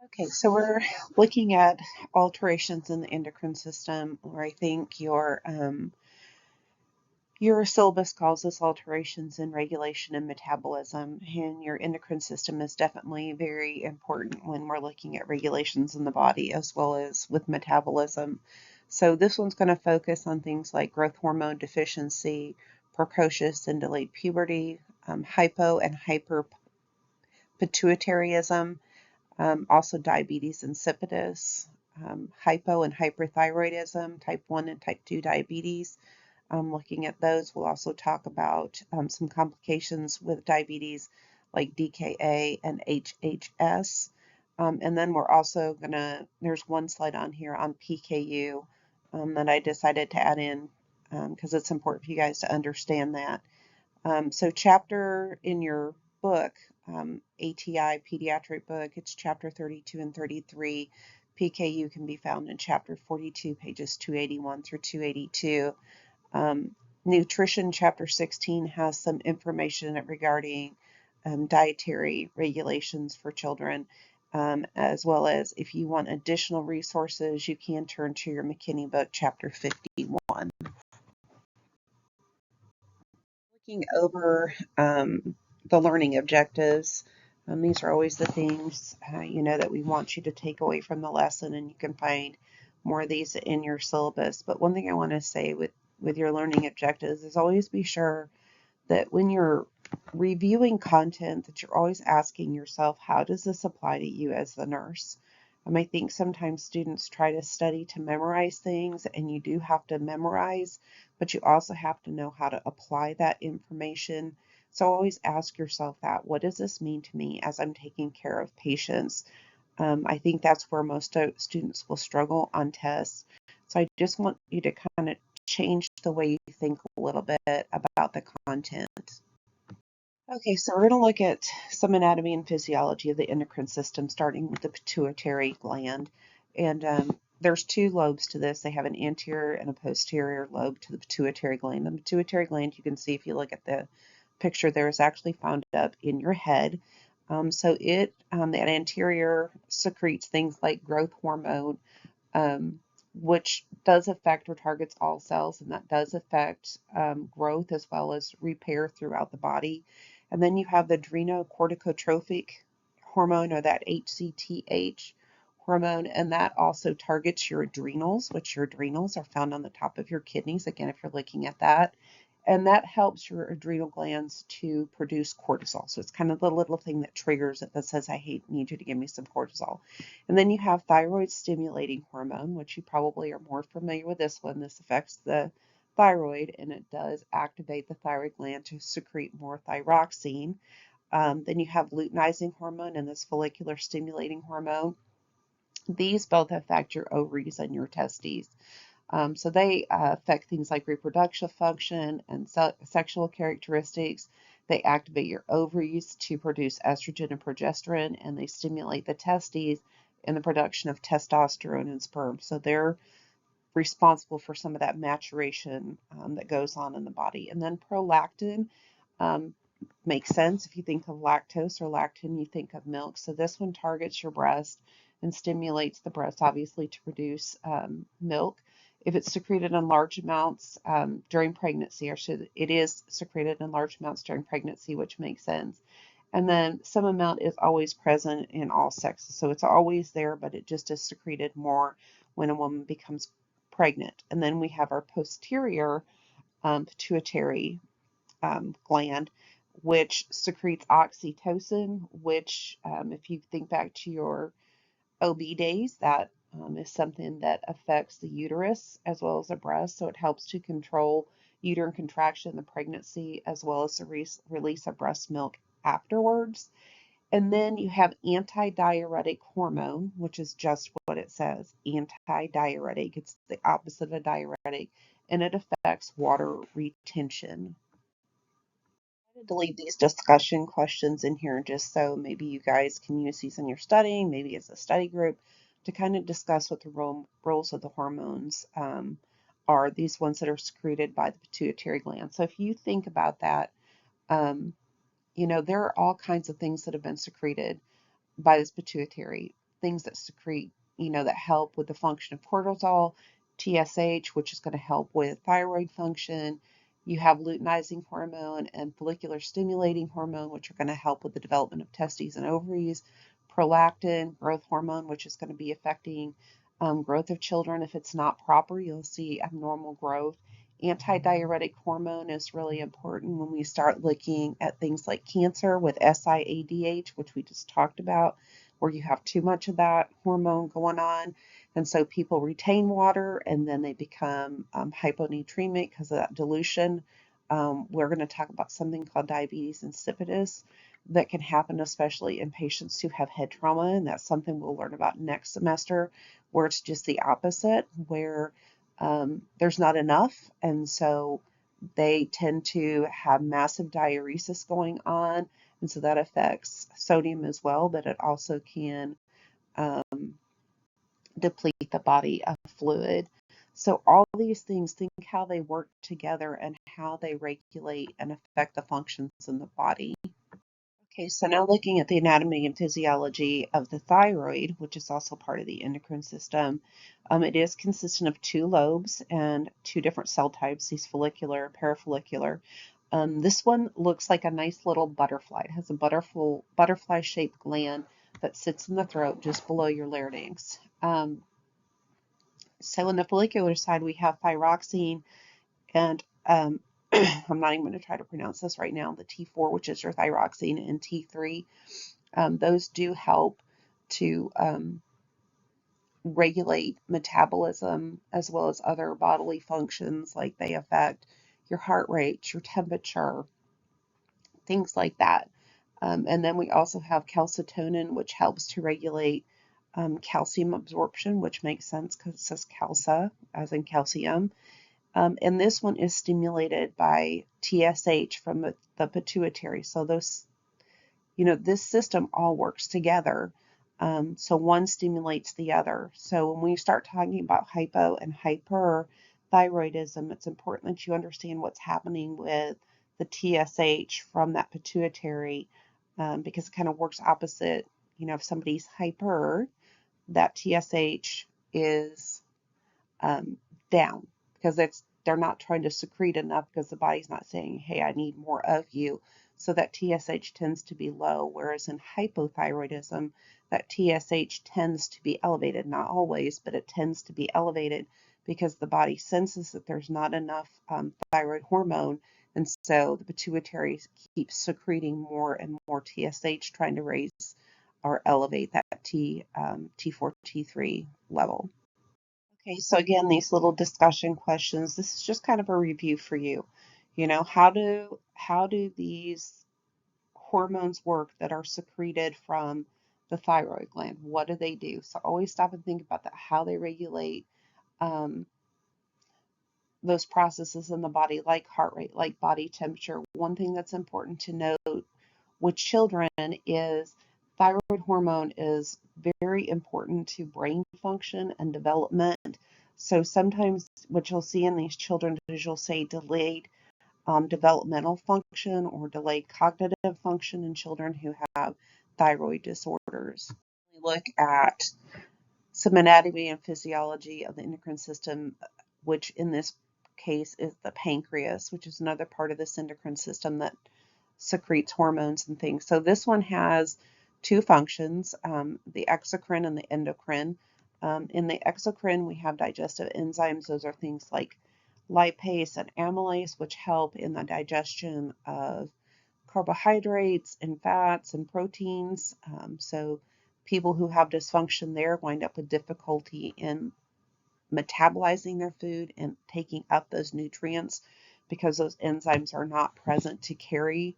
Okay, so we're looking at alterations in the endocrine system, or I think your syllabus calls this alterations in regulation and metabolism, and your endocrine system is definitely very important when we're looking at regulations in the body as well as with metabolism. So this one's going to focus on things like growth hormone deficiency, precocious and delayed puberty, hypo and hyperpituitarism, also diabetes insipidus, hypo and hyperthyroidism, type 1 and type 2 diabetes. Looking at those, we'll also talk about some complications with diabetes like DKA and HHS. And then we're also going to, there's one slide on here on PKU that I decided to add in because it's important for you guys to understand that. So chapter in your book, ATI pediatric book, it's chapter 32 and 33. PKU can be found in chapter 42, pages 281 through 282. Nutrition, chapter 16, has some information regarding dietary regulations for children, as well as if you want additional resources, you can turn to your McKinney book, chapter 51. Looking over the learning objectives, these are always the things that we want you to take away from the lesson, and you can find more of these in your syllabus. But one thing I want to say with your learning objectives is always be sure that when you're reviewing content that you're always asking yourself, how does this apply to you as the nurse? I think sometimes students try to study to memorize things, and you do have to memorize, but you also have to know how to apply that information. So always ask yourself that, what does this mean to me as I'm taking care of patients? I think that's where most students will struggle on tests. So I just want you to kind of change the way you think a little bit about the content. Okay, so we're going to look at some anatomy and physiology of the endocrine system, starting with the pituitary gland. And there's two lobes to this. They have an anterior and a posterior lobe to the pituitary gland. The pituitary gland, you can see if you look at the picture there, is actually found up in your head. That anterior secretes things like growth hormone, which does affect or targets all cells, and that does affect growth as well as repair throughout the body. And then you have the adrenocorticotropic hormone, or that HCTH hormone, and that also targets your adrenals, which your adrenals are found on the top of your kidneys, again, if you're looking at that. And that helps your adrenal glands to produce cortisol. So it's kind of the little thing that triggers it that says, I need you to give me some cortisol. And then you have thyroid stimulating hormone, which you probably are more familiar with this one. This affects the thyroid, and it does activate the thyroid gland to secrete more thyroxine. Then you have luteinizing hormone and this follicular stimulating hormone. These both affect your ovaries and your testes. So they affect things like reproductive function and sexual characteristics. They activate your ovaries to produce estrogen and progesterone, and they stimulate the testes in the production of testosterone and sperm. So they're responsible for some of that maturation that goes on in the body. And then prolactin um, makes sense. If you think of lactose or lactin, you think of milk. So this one targets your breast and stimulates the breast, obviously, to produce milk. If it's secreted in large amounts during pregnancy, it is secreted in large amounts during pregnancy, which makes sense. And then some amount is always present in all sexes. So it's always there, but it just is secreted more when a woman becomes pregnant. And then we have our posterior pituitary gland, which secretes oxytocin, which, if you think back to your OB days, that is something that affects the uterus as well as the breast. So it helps to control uterine contraction in the pregnancy as well as the release of breast milk afterwards. And then you have antidiuretic hormone, which is just what it says, antidiuretic. It's the opposite of diuretic, and it affects water retention. I wanted to leave these discussion questions in here just so maybe you guys can use these in your studying, maybe as a study group, to kind of discuss what the roles of the hormones are, these ones that are secreted by the pituitary gland. So if you think about that, there are all kinds of things that have been secreted by this pituitary. things that secrete, that help with the function of cortisol, TSH, which is going to help with thyroid function. You have luteinizing hormone and follicular stimulating hormone, which are going to help with the development of testes and ovaries. Prolactin, growth hormone, which is going to be affecting growth of children. If it's not proper, you'll see abnormal growth. Antidiuretic hormone is really important when we start looking at things like cancer with SIADH, which we just talked about, where you have too much of that hormone going on. And so people retain water and then they become hyponatremic because of that dilution. We're going to talk about something called diabetes insipidus that can happen, especially in patients who have head trauma. And that's something we'll learn about next semester, where it's just the opposite, where there's not enough. And so they tend to have massive diuresis going on. And so that affects sodium as well, but it also can um, deplete the body of fluid. So all these things, think how they work together and how they regulate and affect the functions in the body. Okay, so now looking at the anatomy and physiology of the thyroid, which is also part of the endocrine system, it is consistent of two lobes and two different cell types, these follicular, parafollicular. This one looks like a nice little butterfly. It has a butterfly-shaped gland that sits in the throat just below your larynx. So on the follicular side, we have thyroxine and I'm not even going to try to pronounce this right now, the T4, which is your thyroxine, and T3. Those do help to regulate metabolism as well as other bodily functions, like they affect your heart rate, your temperature, things like that. And then we also have calcitonin, which helps to regulate calcium absorption, which makes sense because it says calca, as in calcium. And this one is stimulated by TSH from the pituitary. So those, this system all works together. So one stimulates the other. So when we start talking about hypo and hyperthyroidism, it's important that you understand what's happening with the TSH from that pituitary, because it kind of works opposite. If somebody's hyper, that TSH is down because they're not trying to secrete enough because the body's not saying, hey, I need more of you. So that TSH tends to be low, whereas in hypothyroidism, that TSH tends to be elevated. Not always, but it tends to be elevated because the body senses that there's not enough thyroid hormone, and so the pituitary keeps secreting more and more TSH, trying to raise or elevate that T4, T3 level. Okay, so again, these little discussion questions, this is just kind of a review for you. How do these hormones work that are secreted from the thyroid gland? What do they do? So always stop and think about that, how they regulate um, those processes in the body, like heart rate, like body temperature. One thing that's important to note with children is thyroid hormone is very important to brain function and development. So sometimes what you'll see in these children is you'll say delayed developmental function or delayed cognitive function in children who have thyroid disorders. We look at some anatomy and physiology of the endocrine system, which in this case is the pancreas, which is another part of this endocrine system that secretes hormones and things. So this one has two functions, the exocrine and the endocrine. In the exocrine, we have digestive enzymes. Those are things like lipase and amylase, which help in the digestion of carbohydrates and fats and proteins. So people who have dysfunction there wind up with difficulty in metabolizing their food and taking up those nutrients because those enzymes are not present to carry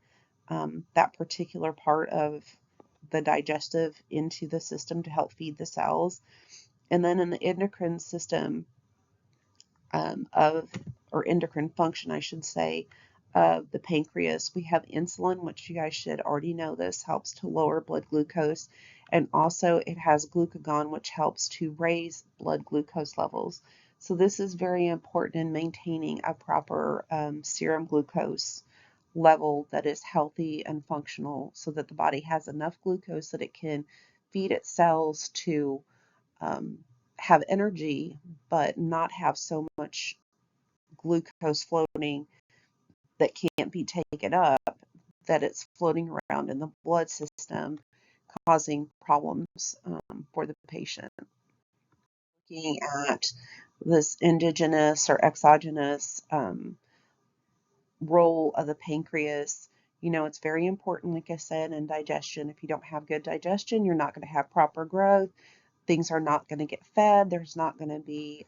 that particular part of the digestive into the system to help feed the cells. And then in the endocrine system, of, or endocrine function, I should say, of the pancreas, we have insulin, which you guys should already know this, helps to lower blood glucose. And also it has glucagon, which helps to raise blood glucose levels. So this is very important in maintaining a proper serum glucose level that is healthy and functional so that the body has enough glucose that it can feed its cells to have energy, but not have so much glucose floating that can't be taken up, that it's floating around in the blood system, causing problems for the patient. Looking at this endogenous or exogenous role of the pancreas, it's very important, like I said, in digestion. If you don't have good digestion, you're not going to have proper growth. Things are not going to get fed. There's not going to be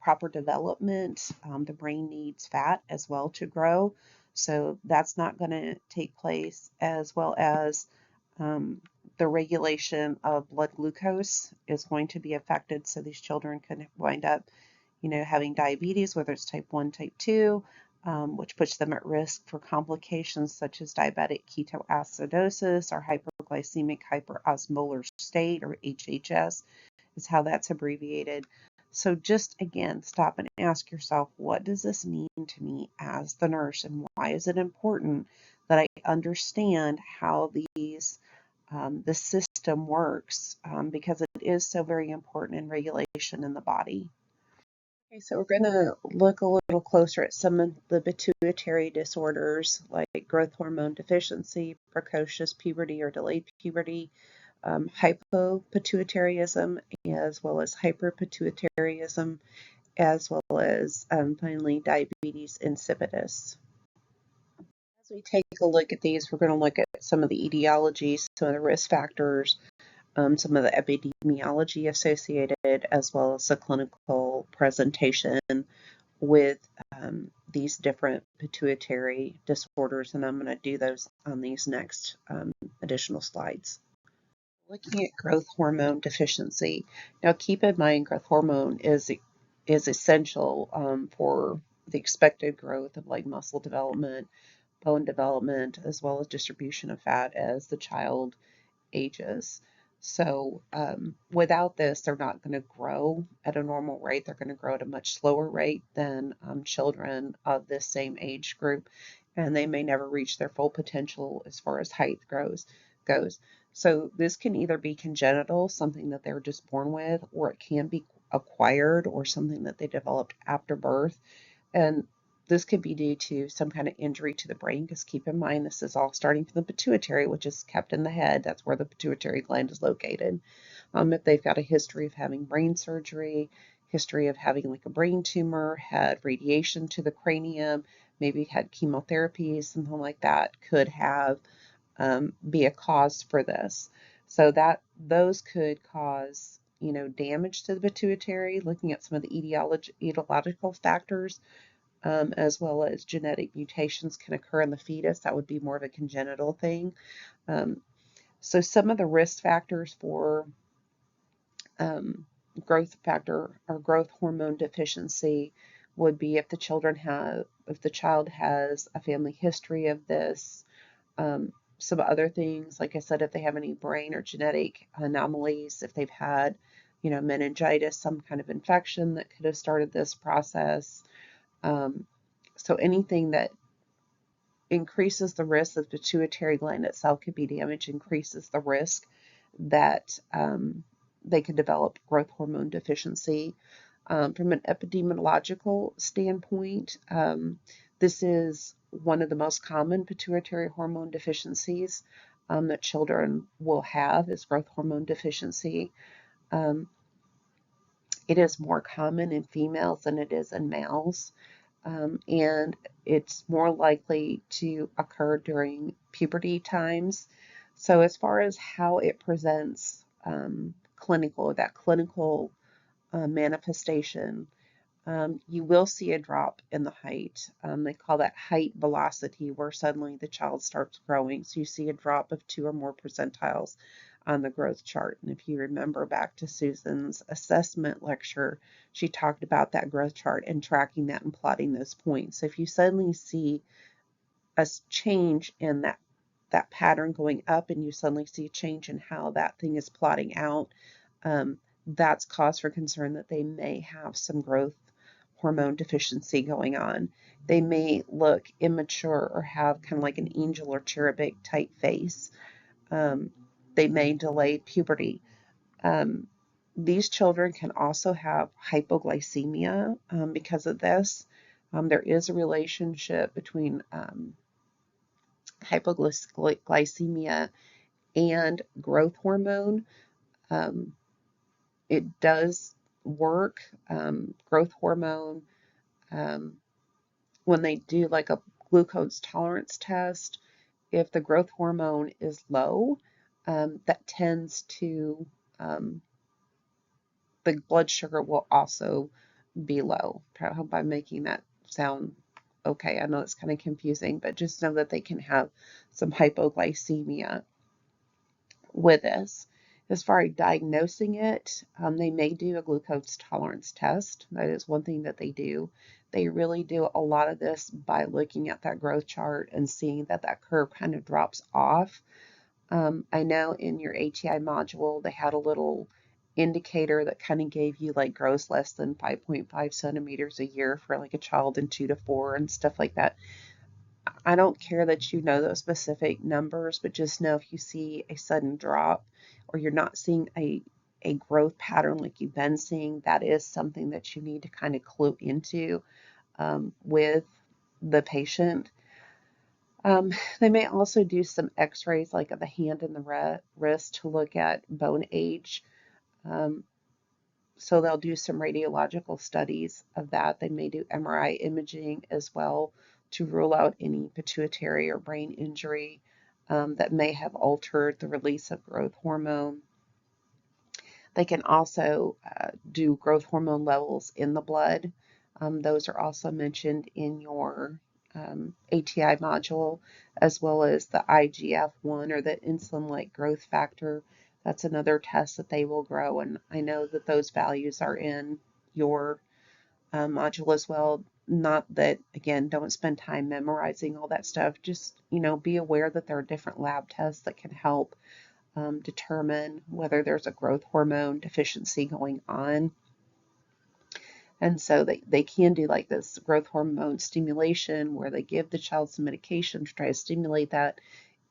proper development. The brain needs fat as well to grow. So that's not going to take place, as well as the regulation of blood glucose is going to be affected. So these children can wind up, having diabetes, whether it's type 1, type 2, which puts them at risk for complications such as diabetic ketoacidosis or hyperglycemic hyperosmolar state, or HHS is how that's abbreviated. So just again, stop and ask yourself, what does this mean to me as the nurse, and why is it important that I understand how the system works, because it is so very important in regulation in the body. Okay, so we're going to look a little closer at some of the pituitary disorders like growth hormone deficiency, precocious puberty or delayed puberty, hypopituitarism, as well as hyperpituitarism, as well as finally diabetes insipidus. As we take a look at these, we're going to look at some of the etiologies, some of the risk factors, some of the epidemiology associated, as well as the clinical presentation with these different pituitary disorders, and I'm going to do those on these next additional slides. Looking at growth hormone deficiency. Now keep in mind, growth hormone is essential for the expected growth of like muscle development, bone development, as well as distribution of fat as the child ages. So without this, they're not going to grow at a normal rate. They're going to grow at a much slower rate than children of this same age group, and they may never reach their full potential as far as height goes. So this can either be congenital, something that they're just born with, or it can be acquired or something that they developed after birth. And this could be due to some kind of injury to the brain, because keep in mind, this is all starting from the pituitary, which is kept in the head. That's where the pituitary gland is located. If they've got a history of having brain surgery, history of having like a brain tumor, had radiation to the cranium, maybe had chemotherapy, something like that could have be a cause for this. So that those could cause damage to the pituitary. Looking at some of the etiological factors, as well as genetic mutations can occur in the fetus. That would be more of a congenital thing. So some of the risk factors for growth factor or growth hormone deficiency would be if the child has a family history of this. Some other things, like I said, if they have any brain or genetic anomalies, if they've had, meningitis, some kind of infection that could have started this process. So anything that increases the risk of the pituitary gland itself could be damaged, increases the risk that they could develop growth hormone deficiency. From an epidemiological standpoint, this is one of the most common pituitary hormone deficiencies that children will have, is growth hormone deficiency. It is more common in females than it is in males, and it's more likely to occur during puberty times. So as far as how it presents clinical manifestation, you will see a drop in the height. They call that height velocity, where suddenly the child starts growing. So you see a drop of 2 or more percentiles on the growth chart. And if you remember back to Susan's assessment lecture, she talked about that growth chart and tracking that and plotting those points. So if you suddenly see a change in that pattern going up, and you suddenly see a change in how that thing is plotting out, that's cause for concern that they may have some growth hormone deficiency going on. They may look immature or have kind of like an angel or cherubic type face. they may delay puberty. Um, these children can also have hypoglycemia because of this. There is a relationship between hypoglycemia and growth hormone. Um, it does work. Growth hormone, um, when they do like a glucose tolerance test, if the growth hormone is low, that tends to, um, the blood sugar will also be low. I hope I'm making that sound okay. I know it's kind of confusing, but just know that they can have some hypoglycemia with this. As far as diagnosing it, they may do a glucose tolerance test. That is one thing that they do. They really do a lot of this by looking at that growth chart and seeing that that curve kind of drops off. I know in your ATI module, they had a little indicator that kind of gave you like grows less than 5.5 centimeters a year for like a child in 2 to 4 and stuff like that. I don't care that you know those specific numbers, but just know if you see a sudden drop or you're not seeing a growth pattern like you've been seeing, that is something that you need to kind of clue into with the patient. They may also do some x-rays like of the hand and the wrist to look at bone age. Um, so they'll do some radiological studies of that. They may do MRI imaging as well to rule out any pituitary or brain injury that may have altered the release of growth hormone. They can also do growth hormone levels in the blood. Those are also mentioned in your ATI module, as well as the IGF-1 or the insulin-like growth factor. That's another test that they will grow, and I know that those values are in your module as well. Not that, again, don't spend time memorizing all that stuff. Just, be aware that there are different lab tests that can help determine whether there's a growth hormone deficiency going on. And so they can do like this growth hormone stimulation where they give the child some medication to try to stimulate that.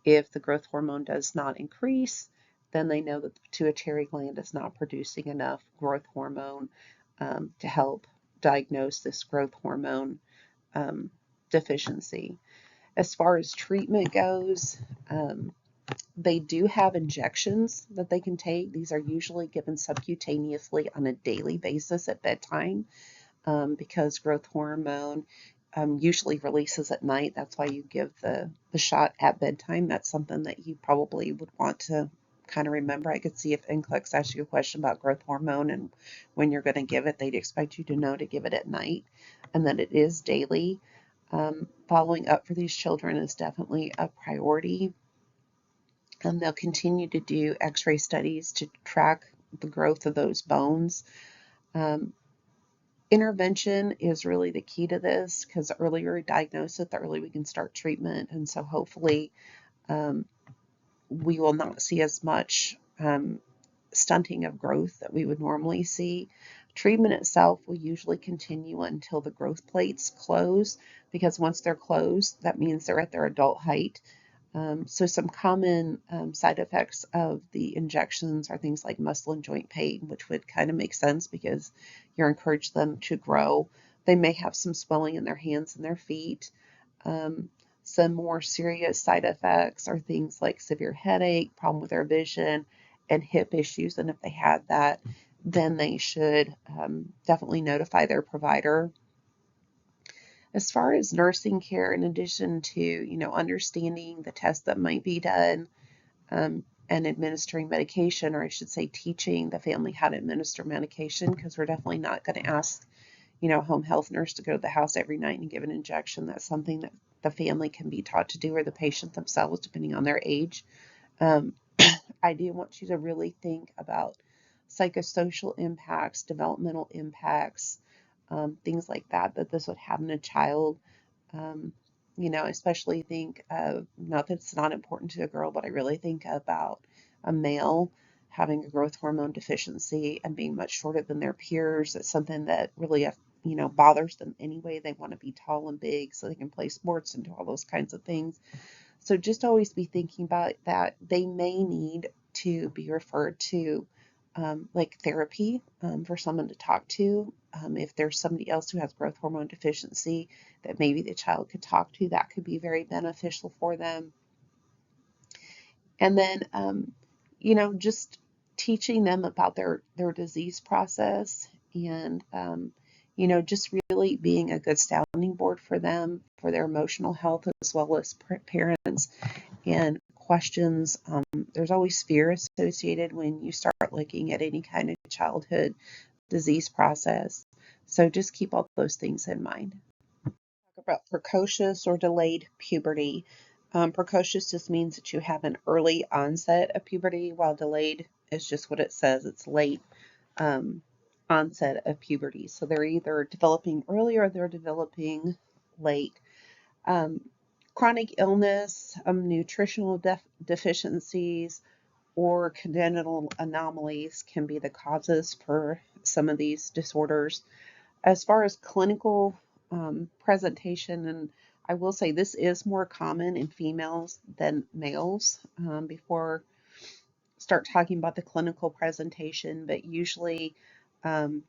If the growth hormone does not increase, then they know that the pituitary gland is not producing enough growth hormone to help diagnose this growth hormone deficiency. As far as treatment goes, they do have injections that they can take. These are usually given subcutaneously on a daily basis at bedtime because growth hormone usually releases at night. That's why you give the shot at bedtime. That's something that you probably would want to kind of remember. I could see if NCLEX asks you a question about growth hormone and when you're going to give it, they'd expect you to know to give it at night and that it is daily. Following up for these children is definitely a priority. And they'll continue to do x-ray studies to track the growth of those bones. Intervention is really the key to this because the earlier we diagnose it, the earlier we can start treatment. And so hopefully we will not see as much stunting of growth that we would normally see. Treatment itself will usually continue until the growth plates close because once they're closed, that means they're at their adult height. So some common side effects of the injections are things like muscle and joint pain, which would kind of make sense because you're encouraged them to grow. They may have some swelling in their hands and their feet. Some more serious side effects are things like severe headache, problem with their vision, and hip issues. And if they had that, then they should definitely notify their provider. As far as nursing care, in addition to, understanding the tests that might be done and administering medication, or I should say teaching the family how to administer medication, because we're definitely not going to ask, a home health nurse to go to the house every night and give an injection. That's something that the family can be taught to do or the patient themselves, depending on their age. I do want you to really think about psychosocial impacts, developmental impacts, things like that this would have in a child. Especially think of, not that it's not important to a girl, but I really think about a male having a growth hormone deficiency and being much shorter than their peers. It's something that really, bothers them anyway. They want to be tall and big so they can play sports and do all those kinds of things. So just always be thinking about that. They may need to be referred to like therapy for someone to talk to. If there's somebody else who has growth hormone deficiency that maybe the child could talk to, that could be very beneficial for them. And then, just teaching them about their disease process and, just really being a good sounding board for them, for their emotional health, as well as parents and questions. There's always fear associated when you start looking at any kind of childhood disease process. So just keep all those things in mind. Talk about precocious or delayed puberty. Precocious just means that you have an early onset of puberty, while delayed is just what it says. It's late um, onset of puberty. So they're either developing early or they're developing late. Um, Chronic illness, nutritional deficiencies, or congenital anomalies can be the causes for some of these disorders. As far as clinical presentation, and I will say this is more common in females than males before start talking about the clinical presentation, but usually um,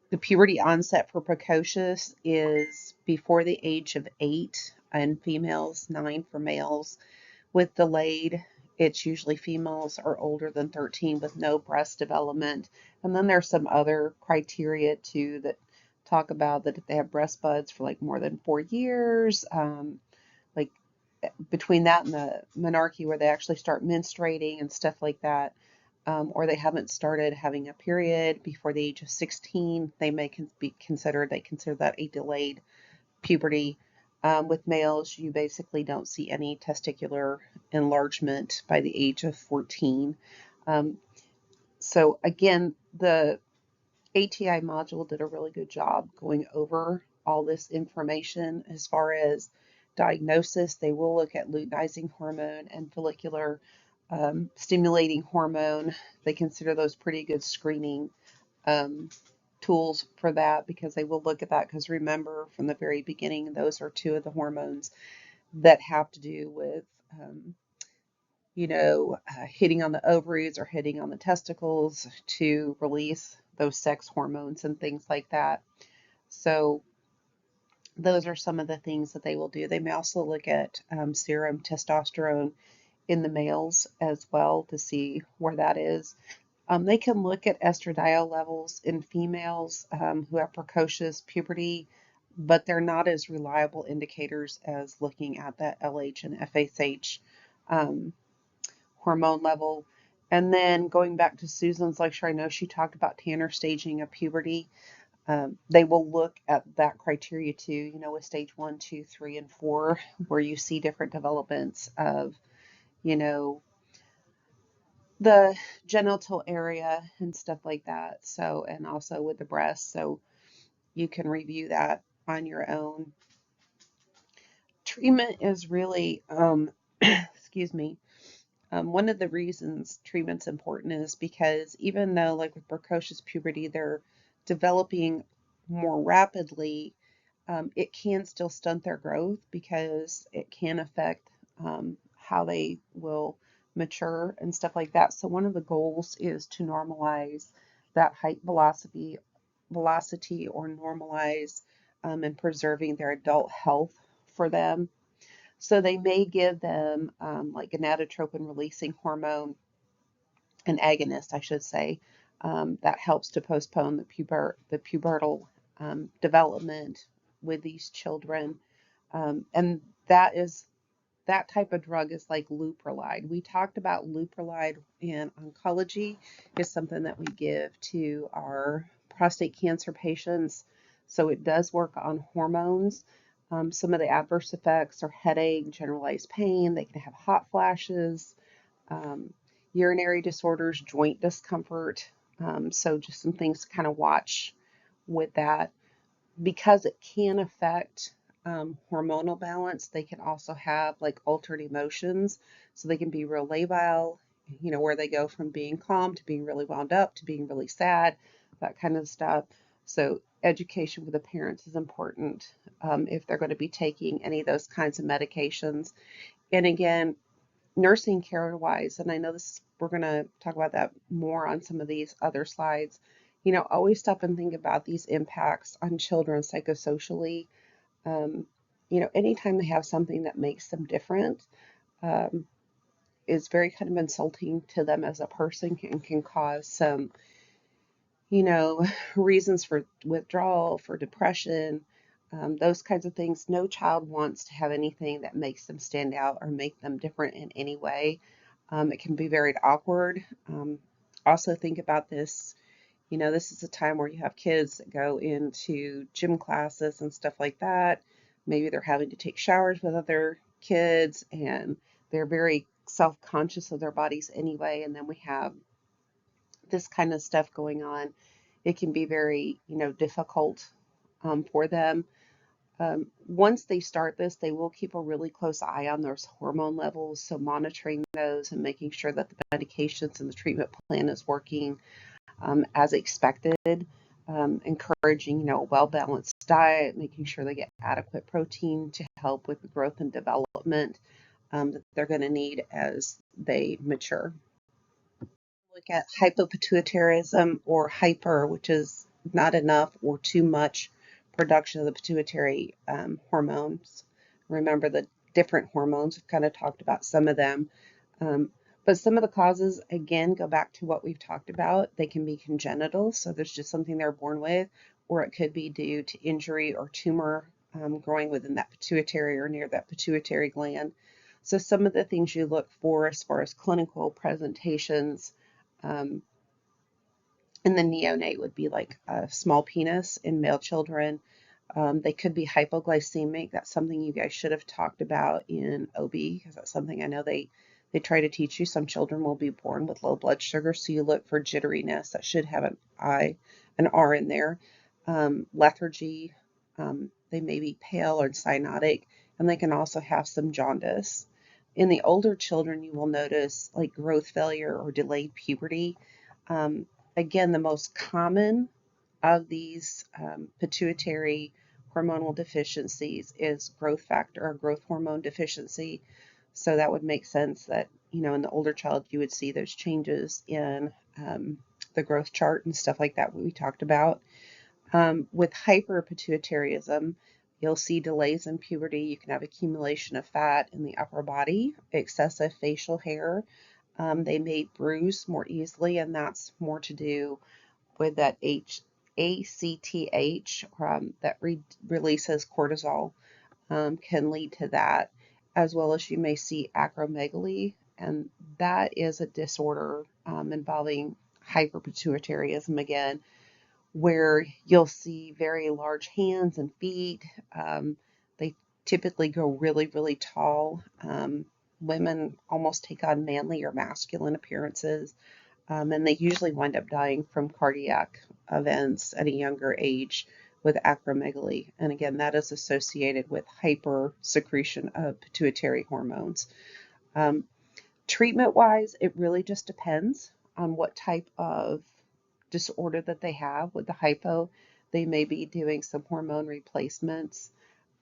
the puberty onset for precocious is before the age of 8 in females, 9 for males. With delayed, it's usually females are older than 13 with no breast development. And then there's some other criteria too that talk about that if they have breast buds for like more than 4 years, like between that and the menarche where they actually start menstruating and stuff like that, or they haven't started having a period before the age of 16, they may be considered, they consider that a delayed puberty. With males, you basically don't see any testicular enlargement by the age of 14. Um, so again, the ATI module did a really good job going over all this information. As far as diagnosis, they will look at luteinizing hormone and follicular stimulating hormone. They consider those pretty good screening um, tools for that because they will look at that because remember from the very beginning, those are two of the hormones that have to do with, hitting on the ovaries or hitting on the testicles to release those sex hormones and things like that. So those are some of the things that they will do. They may also look at serum testosterone in the males as well to see where that is. They can look at estradiol levels in females who have precocious puberty, but they're not as reliable indicators as looking at that LH and FSH um, hormone level. And then going back to Susan's lecture, I know she talked about Tanner staging of puberty. They will look at that criteria too, with stage 1, 2, 3, and 4, where you see different developments of, you know, the genital area and stuff like that. So, and also with the breast. So you can review that on your own. Treatment is really, excuse me, one of the reasons treatment's important is because even though, like with precocious puberty, they're developing more rapidly, it can still stunt their growth because it can affect how they will mature and stuff like that. So one of the goals is to normalize that height velocity or normalize and preserving their adult health for them. So they may give them like gonadotropin releasing hormone, an agonist, I should say, that helps to postpone the pubertal development with these children. And that type of drug is like Leuprolide. We talked about Leuprolide in oncology is something that we give to our prostate cancer patients. So it does work on hormones. Some of the adverse effects are headache, generalized pain. They can have hot flashes, um, urinary disorders, joint discomfort. So just some things to kind of watch with that because it can affect hormonal balance. They can also have like altered emotions. So they can be real labile, where they go from being calm to being really wound up to being really sad, that kind of stuff. So education with the parents is important if they're going to be taking any of those kinds of medications. And again, nursing care wise, and I know this, we're going to talk about that more on some of these other slides, always stop and think about these impacts on children psychosocially. Um, anytime they have something that makes them different, um, is very kind of insulting to them as a person and can cause some, you know, reasons for withdrawal, for depression, those kinds of things. No child wants to have anything that makes them stand out or make them different in any way. It can be very awkward. Also, think about this. This is a time where you have kids that go into gym classes and stuff like that. Maybe they're having to take showers with other kids and they're very self-conscious of their bodies anyway. And then we have this kind of stuff going on. It can be very, difficult for them. Once they start this, they will keep a really close eye on those hormone levels. So monitoring those and making sure that the medications and the treatment plan is working as expected. Encouraging, a well-balanced diet, making sure they get adequate protein to help with the growth and development that they're going to need as they mature. Look at hypopituitarism or hyper, which is not enough or too much production of the pituitary hormones. Remember the different hormones, we've kind of talked about some of them. Um, but some of the causes, again, go back to what we've talked about. They can be congenital, so there's just something they're born with, or it could be due to injury or tumor growing within that pituitary or near that pituitary gland. So some of the things you look for as far as clinical presentations um, in the neonate would be like a small penis in male children. They could be hypoglycemic. That's something you guys should have talked about in OB because that's something I know they try to teach you. Some children will be born with low blood sugar, so you look for jitteriness. That should have an R in there. Lethargy. They may be pale or cyanotic, and they can also have some jaundice. In the older children, you will notice like growth failure or delayed puberty. Um, Again, the most common of these pituitary hormonal deficiencies is growth factor or growth hormone deficiency. So that would make sense that, in the older child, you would see those changes in the growth chart and stuff like that we talked about. With hyperpituitarism, you'll see delays in puberty. You can have accumulation of fat in the upper body, excessive facial hair. They may bruise more easily, and that's more to do with that ACTH that releases cortisol can lead to that, as well as you may see acromegaly, and that is a disorder involving hyperpituitarism again, where you'll see very large hands and feet. They typically go really, really tall. Women almost take on manly or masculine appearances, and they usually wind up dying from cardiac events at a younger age with acromegaly. And again, that is associated with hyper secretion of pituitary hormones. Um, Treatment wise, it really just depends on what type of disorder that they have. With the hypo, they may be doing some hormone replacements.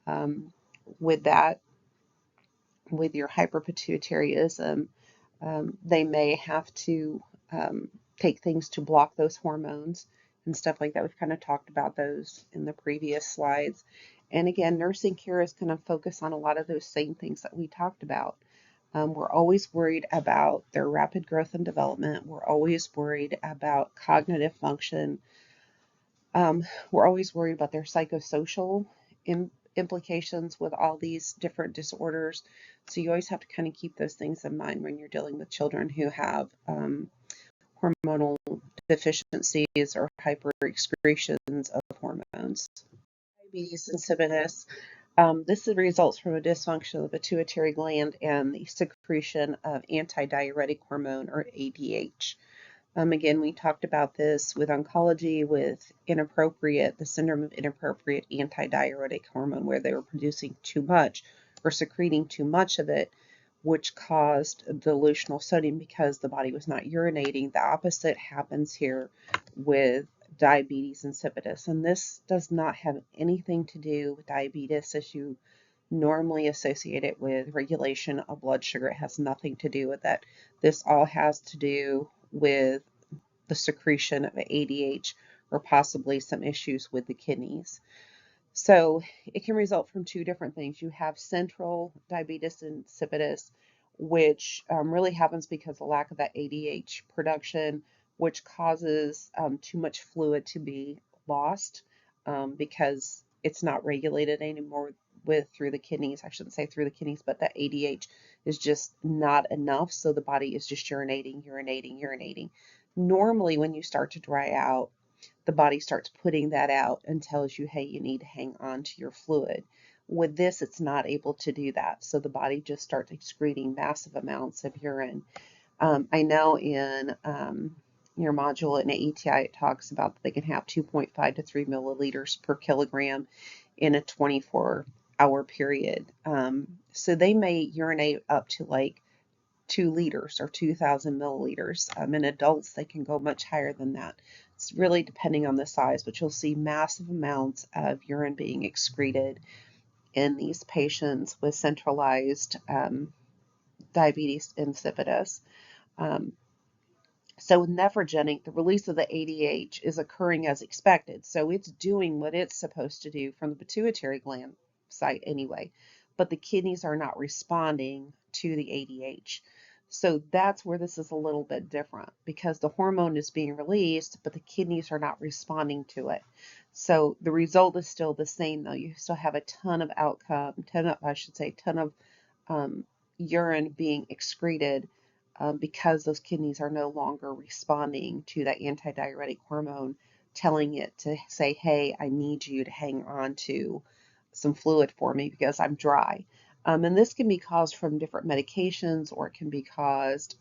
Um, with that, with your hyperpituitarism, they may have to take things to block those hormones and stuff like that. We've kind of talked about those in the previous slides. And again, nursing care is going to focus on a lot of those same things that we talked about. We're always worried about their rapid growth and development. We're always worried about cognitive function. We're always worried about their psychosocial implications with all these different disorders. So you always have to kind of keep those things in mind when you're dealing with children who have hormonal deficiencies or hyperexcretions of hormones. Diabetes insipidus. This results from a dysfunction of the pituitary gland and the secretion of antidiuretic hormone or ADH. Again, we talked about this with oncology with the syndrome of inappropriate antidiuretic hormone, where they were producing too much or secreting too much of it, which caused dilutional sodium because the body was not urinating. The opposite happens here with diabetes insipidus. And this does not have anything to do with diabetes as you normally associate it with regulation of blood sugar. It has nothing to do with that. This all has to do with the secretion of ADH or possibly some issues with the kidneys. So it can result from two different things. You have central diabetes insipidus, which really happens because of lack of that ADH production, which causes too much fluid to be lost because it's not regulated anymore through the kidneys. I shouldn't say through the kidneys, but that ADH is just not enough. So the body is just urinating, urinating, urinating. Normally, when you start to dry out, the body starts putting that out and tells you, hey, you need to hang on to your fluid. With this, it's not able to do that. So the body just starts excreting massive amounts of urine. I know in your module in AETI, it talks about that they can have 2.5 to 3 milliliters per kilogram in a 24-hour period. So they may urinate up to like 2 liters or 2,000 milliliters. In adults, they can go much higher than that. It's really depending on the size, but you'll see massive amounts of urine being excreted in these patients with centralized diabetes insipidus. Um, so with nephrogenic, the release of the ADH is occurring as expected. So it's doing what it's supposed to do from the pituitary gland site anyway, but the kidneys are not responding to the ADH. So that's where this is a little bit different because the hormone is being released, but the kidneys are not responding to it. So the result is still the same though. You still have a ton of ton of urine being excreted because those kidneys are no longer responding to that antidiuretic hormone, telling it to say, hey, I need you to hang on to some fluid for me because I'm dry. And this can be caused from different medications, or it can be caused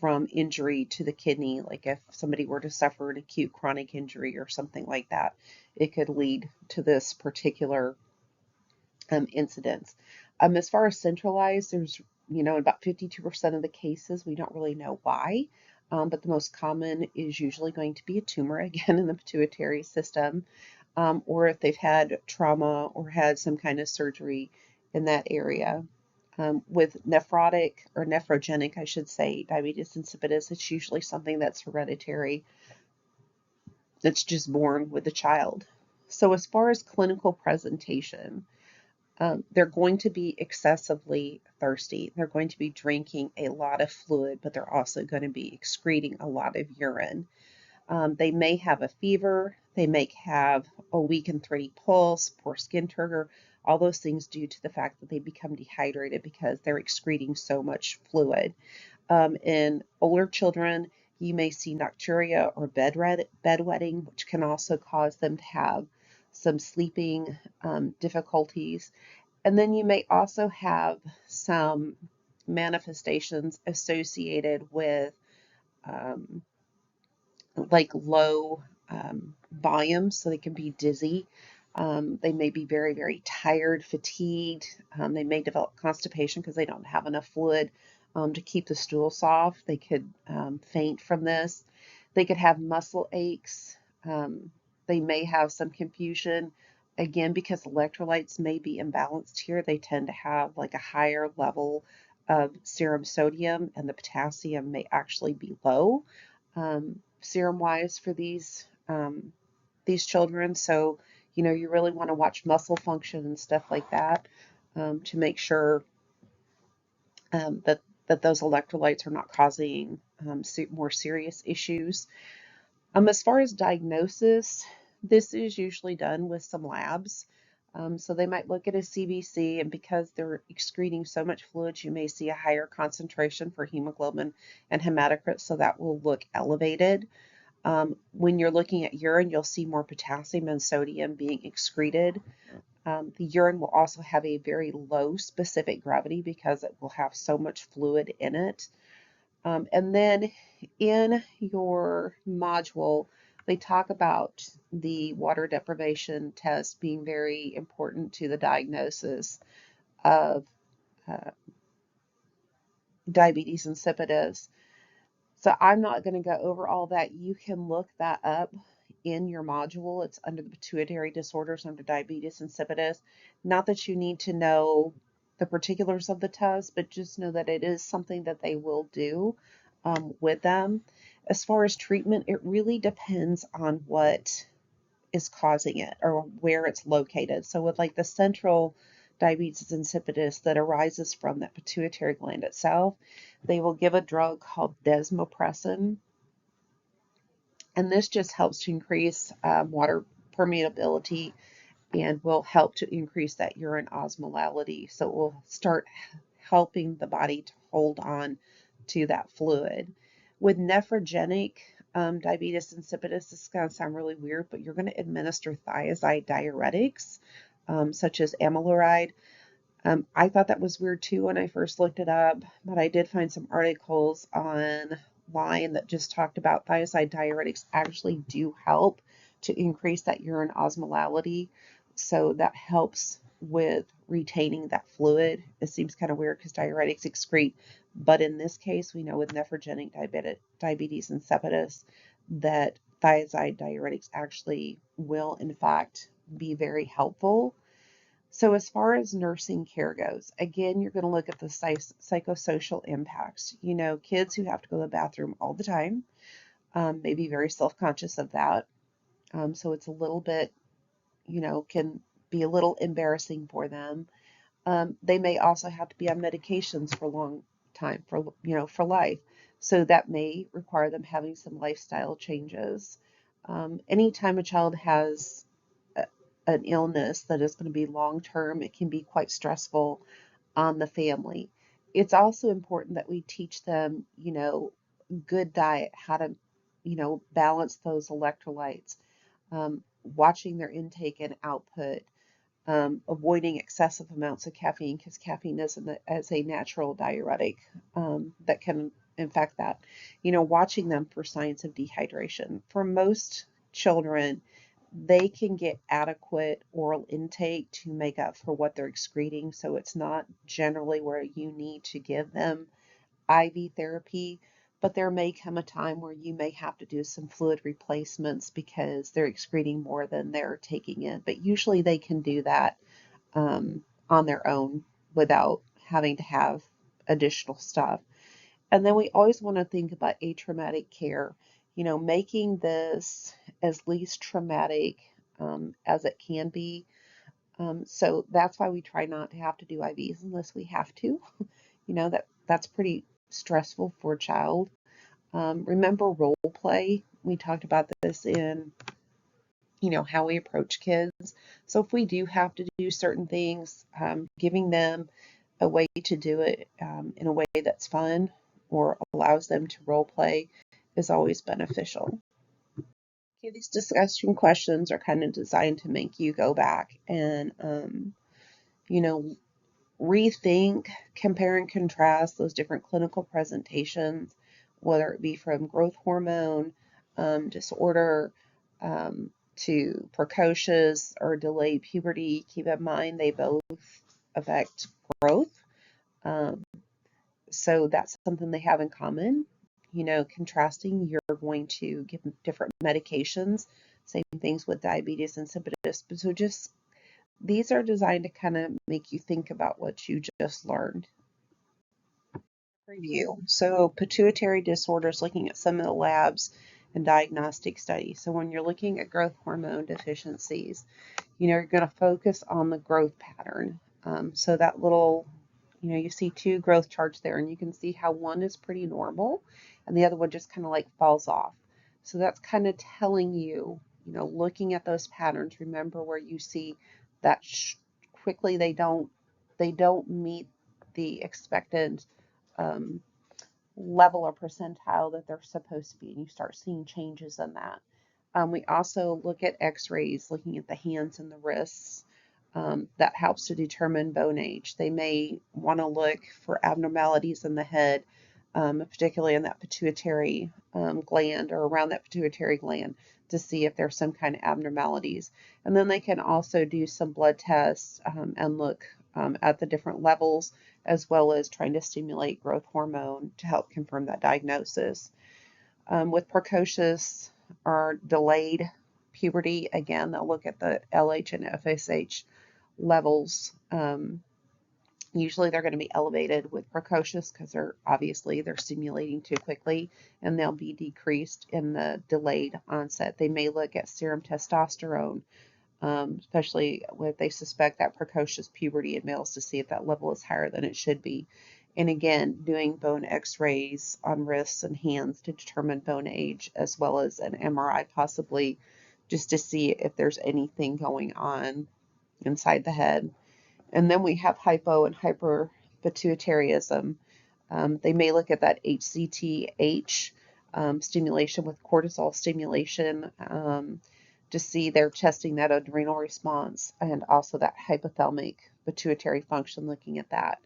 from injury to the kidney. Like if somebody were to suffer an acute chronic injury or something like that, it could lead to this particular incidents. As far as centralized, there's, about 52% of the cases, we don't really know why, but the most common is usually going to be a tumor, again, in the pituitary system, or if they've had trauma or had some kind of surgery in that area. With nephrotic or nephrogenic, I should say, diabetes insipidus, it's usually something that's hereditary, that's just born with the child. So as far as clinical presentation, they're going to be excessively thirsty. They're going to be drinking a lot of fluid, but they're also going to be excreting a lot of urine. They may have a fever. They may have a weak and thready pulse, poor skin turgor, all those things due to the fact that they become dehydrated because they're excreting so much fluid. In older children, you may see nocturia or bedwetting, which can also cause them to have some sleeping difficulties. And then you may also have some manifestations associated with like low volumes, so they can be dizzy. They may be very, very tired, fatigued. They may develop constipation because they don't have enough fluid to keep the stool soft. They could faint from this. They could have muscle aches. They may have some confusion. Again, because electrolytes may be imbalanced here, they tend to have like a higher level of serum sodium, and the potassium may actually be low serum wise for these children. So, you really want to watch muscle function and stuff like that to make sure that those electrolytes are not causing more serious issues. As far as diagnosis, this is usually done with some labs. So they might look at a CBC, and because they're excreting so much fluid, you may see a higher concentration for hemoglobin and hematocrit, so that will look elevated. When you're looking at urine, you'll see more potassium and sodium being excreted. The urine will also have a very low specific gravity because it will have so much fluid in it. And then in your module, they talk about the water deprivation test being very important to the diagnosis of uh, diabetes insipidus. So I'm not going to go over all that. You can look that up in your module. It's under the pituitary disorders under diabetes insipidus. Not that you need to know the particulars of the test, but just know that it is something that they will do with them. As far as treatment, it really depends on what is causing it or where it's located. So with like the central diabetes insipidus that arises from that pituitary gland itself, they will give a drug called desmopressin, and this just helps to increase water permeability and will help to increase that urine osmolality. So it will start helping the body to hold on to that fluid. With nephrogenic diabetes insipidus, this is going to sound really weird, but you're going to administer thiazide diuretics, such as amiloride. I thought that was weird too when I first looked it up, but I did find some articles online that just talked about thiazide diuretics actually do help to increase that urine osmolality. So that helps with retaining that fluid. It seems kind of weird because diuretics excrete, but in this case, we know with nephrogenic diabetes insipidus that thiazide diuretics actually will, in fact, be very helpful. So as far as nursing care goes, again, you're going to look at the psychosocial impacts. You know, kids who have to go to the bathroom all the time may be very self-conscious of that. So it's a little bit, can be a little embarrassing for them. They may also have to be on medications for a long time, for life. So that may require them having some lifestyle changes. Anytime a child has an illness that is going to be long term, it can be quite stressful on the family. It's also important that we teach them, good diet, how to, balance those electrolytes, watching their intake and output, avoiding excessive amounts of caffeine because caffeine is as a natural diuretic that can infect that. Watching them for signs of dehydration. For most children, they can get adequate oral intake to make up for what they're excreting, so it's not generally where you need to give them IV therapy, but there may come a time where you may have to do some fluid replacements because they're excreting more than they're taking in. But usually they can do that on their own without having to have additional stuff. And then we always want to think about atraumatic care, making this as least traumatic as it can be. So that's why we try not to have to do IVs unless we have to. That's pretty stressful for a child. Remember role play? We talked about this in, how we approach kids. So if we do have to do certain things, giving them a way to do it in a way that's fun or allows them to role play is always beneficial. Okay, these discussion questions are kind of designed to make you go back and, you know, rethink, compare and contrast those different clinical presentations, whether it be from growth hormone disorder to precocious or delayed puberty. Keep in mind they both affect growth. Um, so that's something they have in common. Contrasting, you're going to give them different medications. Same things with diabetes insipidus. So just these are designed to kind of make you think about what you just learned. Review. So pituitary disorders, looking at some of the labs and diagnostic studies. So when you're looking at growth hormone deficiencies, you're going to focus on the growth pattern. So that little, you see two growth charts there, and you can see how one is pretty normal and the other one just kind of like falls off. So that's kind of telling you, looking at those patterns, remember where you see that quickly they don't meet the expected um, level or percentile that they're supposed to be, and you start seeing changes in that. We also look at x-rays, looking at the hands and the wrists. That helps to determine bone age. They may want to look for abnormalities in the head, particularly in that pituitary gland or around that pituitary gland to see if there's some kind of abnormalities. And then they can also do some blood tests and look at the different levels as well as trying to stimulate growth hormone to help confirm that diagnosis. With precocious or delayed puberty, again, they'll look at the LH and FSH levels. Usually they're going to be elevated with precocious because they're stimulating too quickly, and they'll be decreased in the delayed onset. They may look at serum testosterone, especially if they suspect that precocious puberty in males, to see if that level is higher than it should be. And again, doing bone x-rays on wrists and hands to determine bone age, as well as an MRI possibly, just to see if there's anything going on inside the head. And then we have hypo and hyperpituitarism. They may look at that HCTH stimulation with cortisol stimulation to see they're testing that adrenal response, and also that hypothalamic pituitary function, looking at that.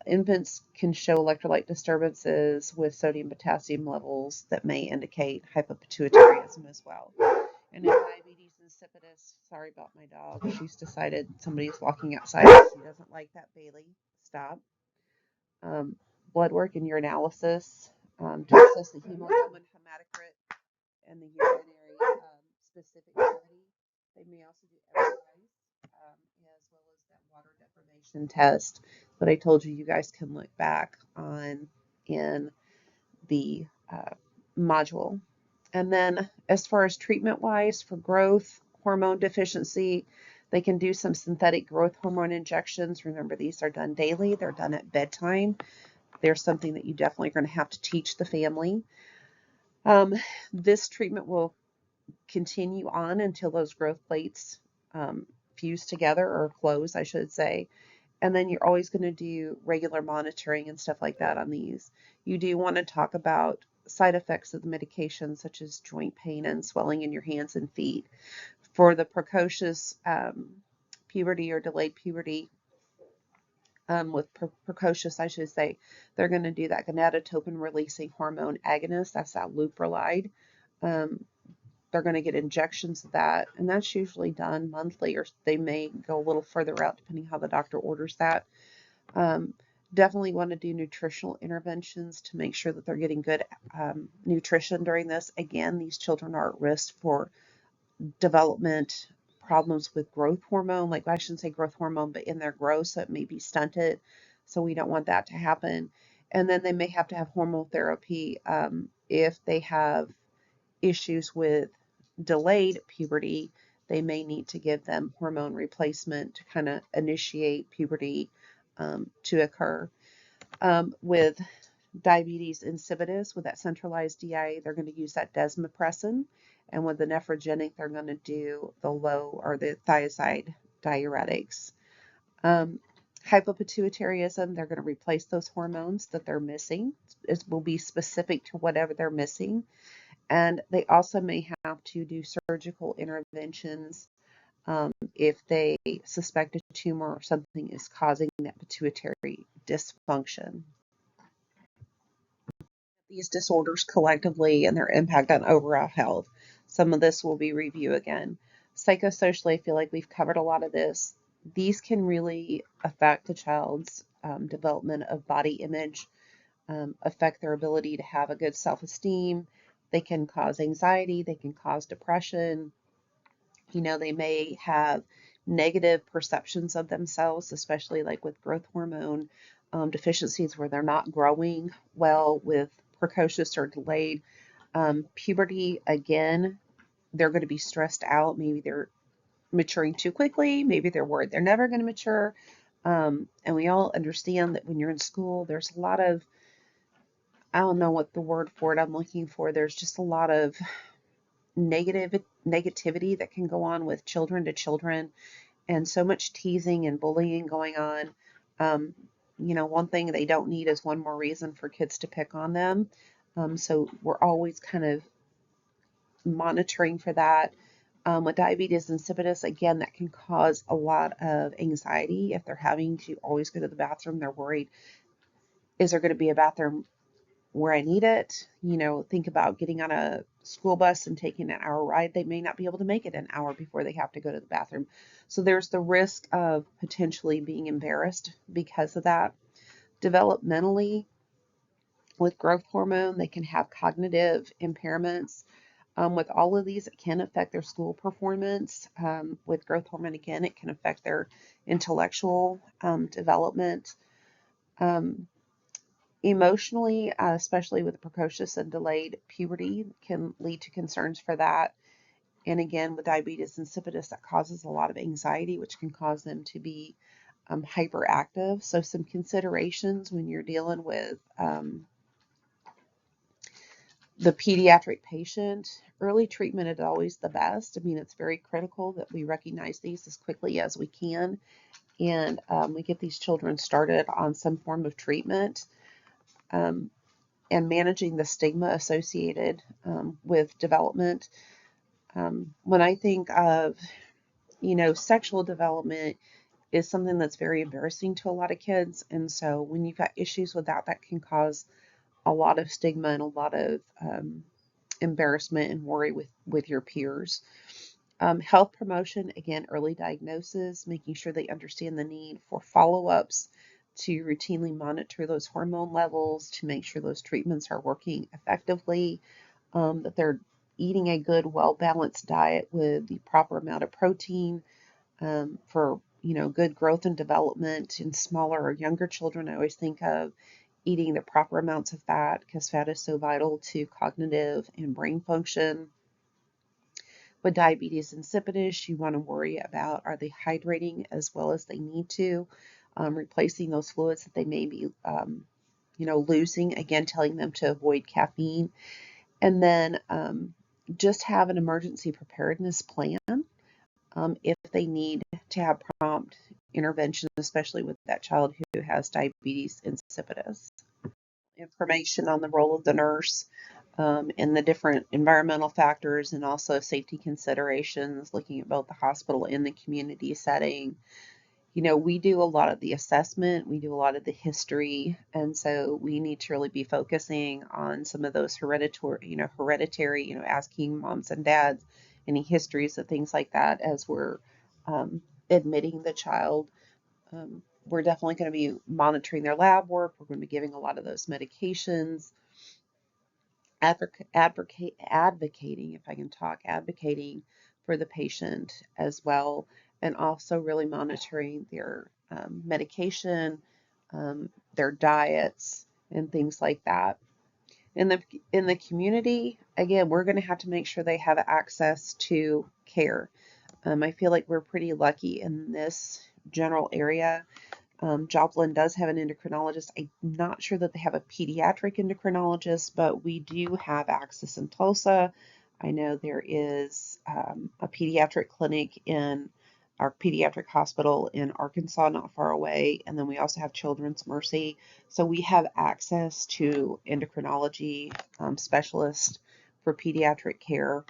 Infants can show electrolyte disturbances with sodium potassium levels that may indicate hypopituitarism as well. And in diabetes insipidus, sorry about my dog. She's decided somebody's walking outside. She doesn't like that. Bailey, stop. Blood work and urinalysis to assess the hemoglobin, hematocrit, and the urinary specificity. They may also do exercise as well as that water deprivation test that I told you guys can look back on in the module. And then as far as treatment-wise for growth hormone deficiency, they can do some synthetic growth hormone injections. Remember, these are done daily. They're done at bedtime. There's something that you definitely are going to have to teach the family. This treatment will continue on until those growth plates fuse together, or close, I should say. And then you're always going to do regular monitoring and stuff like that on these. You do want to talk about side effects of the medication, such as joint pain and swelling in your hands and feet. For the precocious puberty or delayed puberty, with precocious, I should say, they're going to do that gonadotropin releasing hormone agonist. That's that leuprolide. They're going to get injections of that, and that's usually done monthly, or they may go a little further out depending how the doctor orders that. Definitely want to do nutritional interventions to make sure that they're getting good nutrition during this. Again, these children are at risk for development problems with growth hormone, like I shouldn't say growth hormone, but in their growth, so it may be stunted. So we don't want that to happen. And then they may have to have hormone therapy if they have issues with delayed puberty. They may need to give them hormone replacement to kind of initiate puberty to occur. With diabetes insipidus, with that centralized DIA, they're going to use that desmopressin. And with the nephrogenic, they're going to do the low or the thiazide diuretics. Hypopituitarism, they're going to replace those hormones that they're missing. It will be specific to whatever they're missing. And they also may have to do surgical interventions if they suspect a tumor or something is causing that pituitary dysfunction. These disorders collectively and their impact on overall health. Some of this will be review again. Psychosocially, I feel like we've covered a lot of this. These can really affect the child's development of body image, affect their ability to have a good self-esteem. They can cause anxiety. They can cause depression. They may have negative perceptions of themselves, especially like with growth hormone deficiencies where they're not growing well with precocious or delayed puberty. Again, they're going to be stressed out. Maybe they're maturing too quickly. Maybe they're worried they're never going to mature. And we all understand that when you're in school, there's a lot of, I don't know what the word for it I'm looking for. There's just a lot of negativity that can go on with children to children, and so much teasing and bullying going on. One thing they don't need is one more reason for kids to pick on them. So we're always kind of monitoring for that. With diabetes insipidus, again, that can cause a lot of anxiety. If they're having to always go to the bathroom, they're worried, is there going to be a bathroom where I need it? Think about getting on a school bus and taking an hour ride. They may not be able to make it an hour before they have to go to the bathroom. So there's the risk of potentially being embarrassed because of that. Developmentally, with growth hormone, they can have cognitive impairments. With all of these, it can affect their school performance. With growth hormone, again, it can affect their intellectual development. Um, Emotionally, especially with precocious and delayed puberty, can lead to concerns for that. And again, with diabetes insipidus, that causes a lot of anxiety, which can cause them to be hyperactive. So some considerations when you're dealing with the pediatric patient. Early treatment is always the best. I mean, it's very critical that we recognize these as quickly as we can, and we get these children started on some form of treatment, and managing the stigma associated with development. When I think of, sexual development is something that's very embarrassing to a lot of kids, and so when you've got issues with that, that can cause a lot of stigma and a lot of embarrassment and worry with your peers. Health promotion, again, early diagnosis, making sure they understand the need for follow-ups to routinely monitor those hormone levels, to make sure those treatments are working effectively, that they're eating a good, well-balanced diet with the proper amount of protein for good growth and development in smaller or younger children. I always think of eating the proper amounts of fat because fat is so vital to cognitive and brain function. With diabetes insipidus, you want to worry about, are they hydrating as well as they need to, replacing those fluids that they may be, losing, again, telling them to avoid caffeine. And then just have an emergency preparedness plan if they need to have prompt intervention, especially with that child who has diabetes insipidus. Information on the role of the nurse and the different environmental factors and also safety considerations, looking at both the hospital and the community setting. We do a lot of the assessment, we do a lot of the history, and so we need to really be focusing on some of those hereditary, asking moms and dads any histories of things like that as we're admitting the child. We're definitely going to be monitoring their lab work. We're going to be giving a lot of those medications, advocating, if I can talk, advocating for the patient as well, and also really monitoring their medication, their diets, and things like that. In the community, again, we're going to have to make sure they have access to care. I feel like we're pretty lucky in this general area. Joplin does have an endocrinologist. I'm not sure that they have a pediatric endocrinologist, but we do have access in Tulsa. I know there is a pediatric clinic in our pediatric hospital in Arkansas, not far away, and then we also have Children's Mercy. So we have access to endocrinology specialists for pediatric care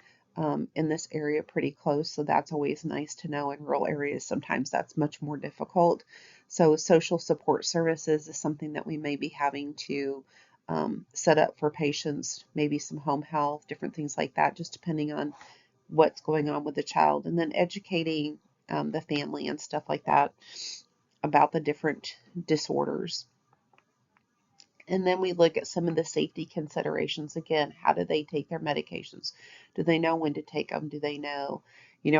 in this area pretty close. So that's always nice to know. In rural areas, sometimes that's much more difficult. So social support services is something that we may be having to set up for patients, maybe some home health, different things like that, just depending on what's going on with the child. And then educating the family and stuff like that about the different disorders. And then we look at some of the safety considerations. Again, how do they take their medications? Do they know when to take them? Do they know,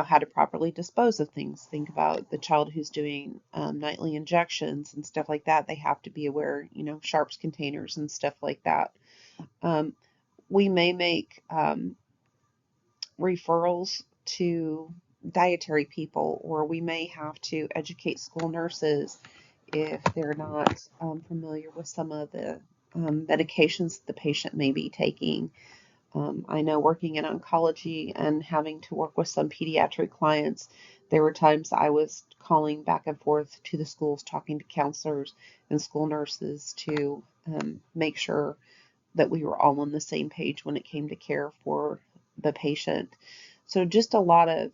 how to properly dispose of things? Think about the child who's doing nightly injections and stuff like that. They have to be aware, sharps containers and stuff like that. We may make referrals to dietary people, or we may have to educate school nurses if they're not familiar with some of the medications the patient may be taking. I know working in oncology and having to work with some pediatric clients, there were times I was calling back and forth to the schools, talking to counselors and school nurses to make sure that we were all on the same page when it came to care for the patient. So just a lot of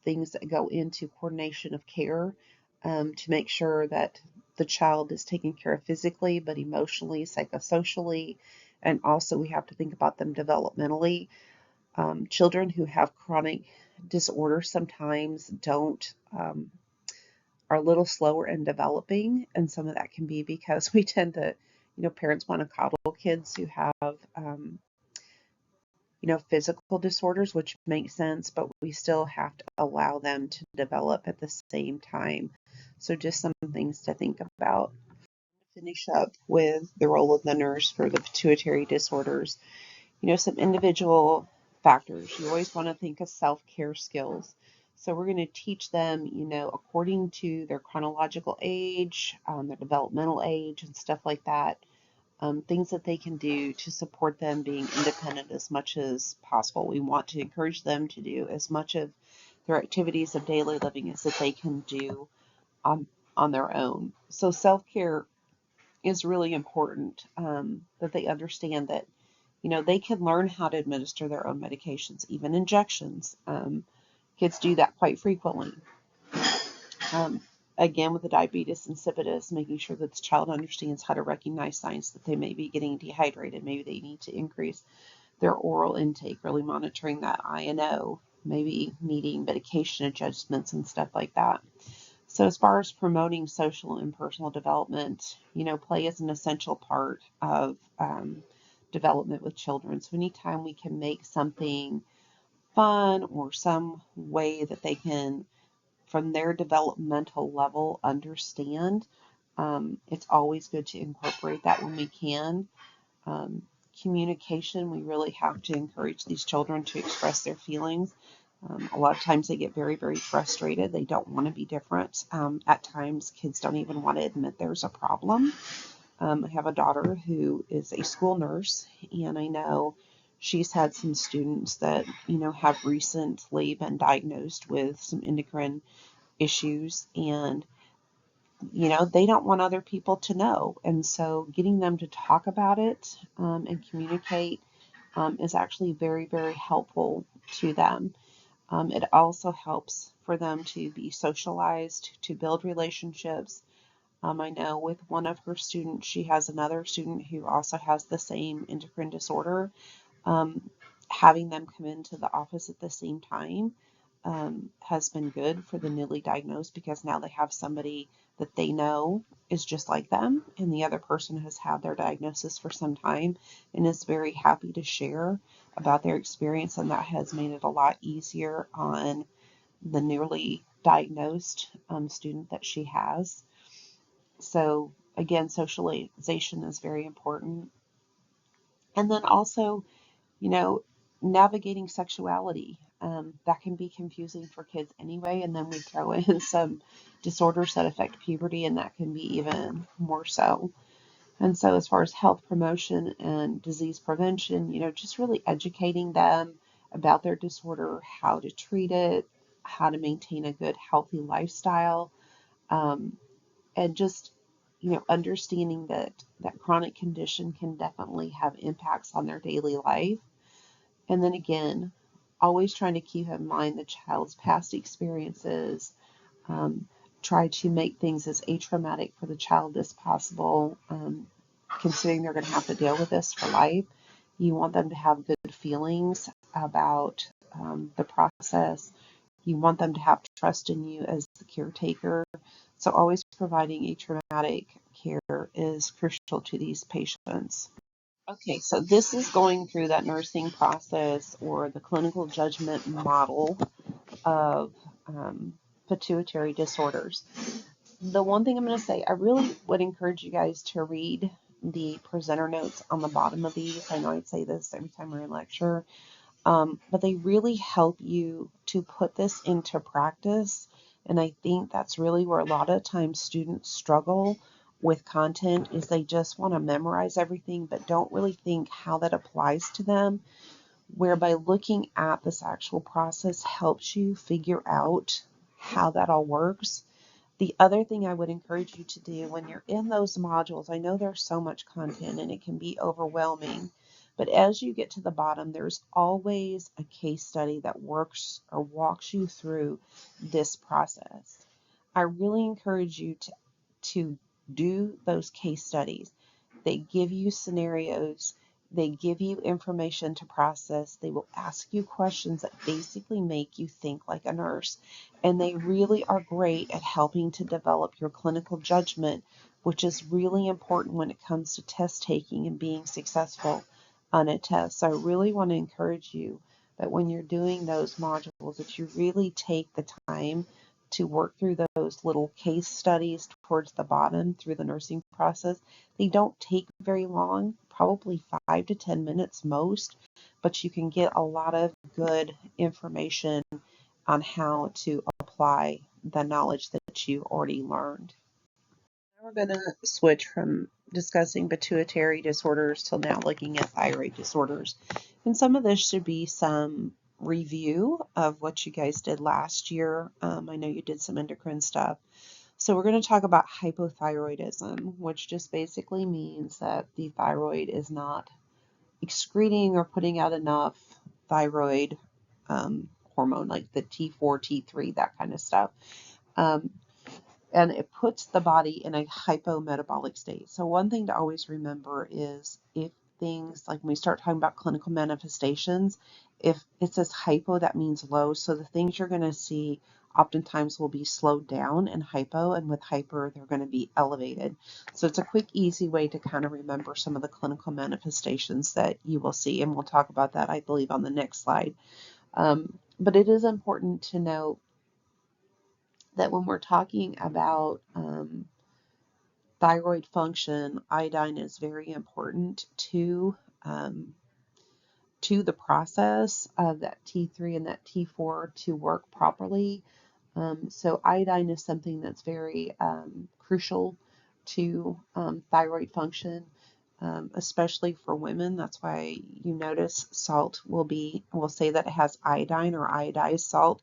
things that go into coordination of care to make sure that the child is taken care of physically, but emotionally, psychosocially, and also we have to think about them developmentally. Children who have chronic disorders sometimes don't are a little slower in developing, and some of that can be because we tend to, parents want to coddle kids who have physical disorders, which makes sense, but we still have to allow them to develop at the same time. So just some things to think about. Finish up with the role of the nurse for the pituitary disorders. Some individual factors. You always want to think of self-care skills. So we're going to teach them, according to their chronological age, their developmental age, and stuff like that. Things that they can do to support them being independent as much as possible. We want to encourage them to do as much of their activities of daily living as that they can do on their own. So self-care is really important, that they understand that they can learn how to administer their own medications, even injections. Kids do that quite frequently. Um, Again, with the diabetes insipidus, making sure that the child understands how to recognize signs that they may be getting dehydrated. Maybe they need to increase their oral intake, really monitoring that I&O, maybe needing medication adjustments and stuff like that. So as far as promoting social and personal development, play is an essential part of development with children. So anytime we can make something fun or some way that they can, from their developmental level, understand, it's always good to incorporate that when we can. Um, Communication, we really have to encourage these children to express their feelings. A lot of times they get very, very frustrated. They don't want to be different. At times, kids don't even want to admit there's a problem. I have a daughter who is a school nurse, and I know she's had some students that, have recently been diagnosed with some endocrine issues, and, they don't want other people to know. And so getting them to talk about it and communicate is actually very, very helpful to them. It also helps for them to be socialized, to build relationships. I know with one of her students, she has another student who also has the same endocrine disorder. Um, Having them come into the office at the same time has been good for the newly diagnosed, because now they have somebody that they know is just like them, and the other person has had their diagnosis for some time and is very happy to share about their experience, and that has made it a lot easier on the newly diagnosed student that she has. So again, socialization is very important. And then also, you know, navigating sexuality. That can be confusing for kids anyway, and then we throw in some disorders that affect puberty, and that can be even more so. And so, as far as health promotion and disease prevention, just really educating them about their disorder, how to treat it, how to maintain a good, healthy lifestyle, um, and just understanding that chronic condition can definitely have impacts on their daily life. And then again, always trying to keep in mind the child's past experiences. Um, Try to make things as atraumatic for the child as possible, considering they're going to have to deal with this for life. You want them to have good feelings about the process. You want them to have trust in you as the caretaker. So always providing a traumatic care is crucial to these patients. Okay, so this is going through that nursing process or the clinical judgment model of pituitary disorders. The one thing I'm going to say, I really would encourage you guys to read the presenter notes on the bottom of these. I know I'd say this every time we're in lecture, but they really help you to put this into practice. And I think that's really where a lot of times students struggle with content, is they just want to memorize everything, but don't really think how that applies to them. Whereby looking at this actual process helps you figure out how that all works. The other thing I would encourage you to do when you're in those modules, I know there's so much content and it can be overwhelming, but as you get to the bottom, there's always a case study that works or walks you through this process. I really encourage you to do those case studies. They give you scenarios. They give you information to process. They will ask you questions that basically make you think like a nurse. And they really are great at helping to develop your clinical judgment, which is really important when it comes to test taking and being successful. on a test. So I really want to encourage you that when you're doing those modules, that you really take the time to work through those little case studies towards the bottom through the nursing process. They don't take very long, probably 5 to 10 minutes most, but you can get a lot of good information on how to apply the knowledge that you already learned. Now we're going to switch from discussing pituitary disorders till now looking at thyroid disorders. And some of this should be some review of what you guys did last year. I know you did some endocrine stuff. So we're going to talk about hypothyroidism, which just basically means that the thyroid is not excreting or putting out enough thyroid hormone, like the T4, T3, that kind of stuff. And it puts the body in a hypometabolic state. So one thing to always remember is if things, like when we start talking about clinical manifestations, if it says hypo, that means low. So the things you're going to see oftentimes will be slowed down in hypo, and with hyper, they're going to be elevated. So it's a quick, easy way to kind of remember some of the clinical manifestations that you will see, and we'll talk about that, I believe, on the next slide. But it is important to note that when we're talking about thyroid function, iodine is very important to the process of that T3 and that T4 to work properly. So iodine is something that's very crucial to thyroid function, especially for women. That's why you notice salt will say that it has iodine or iodized salt.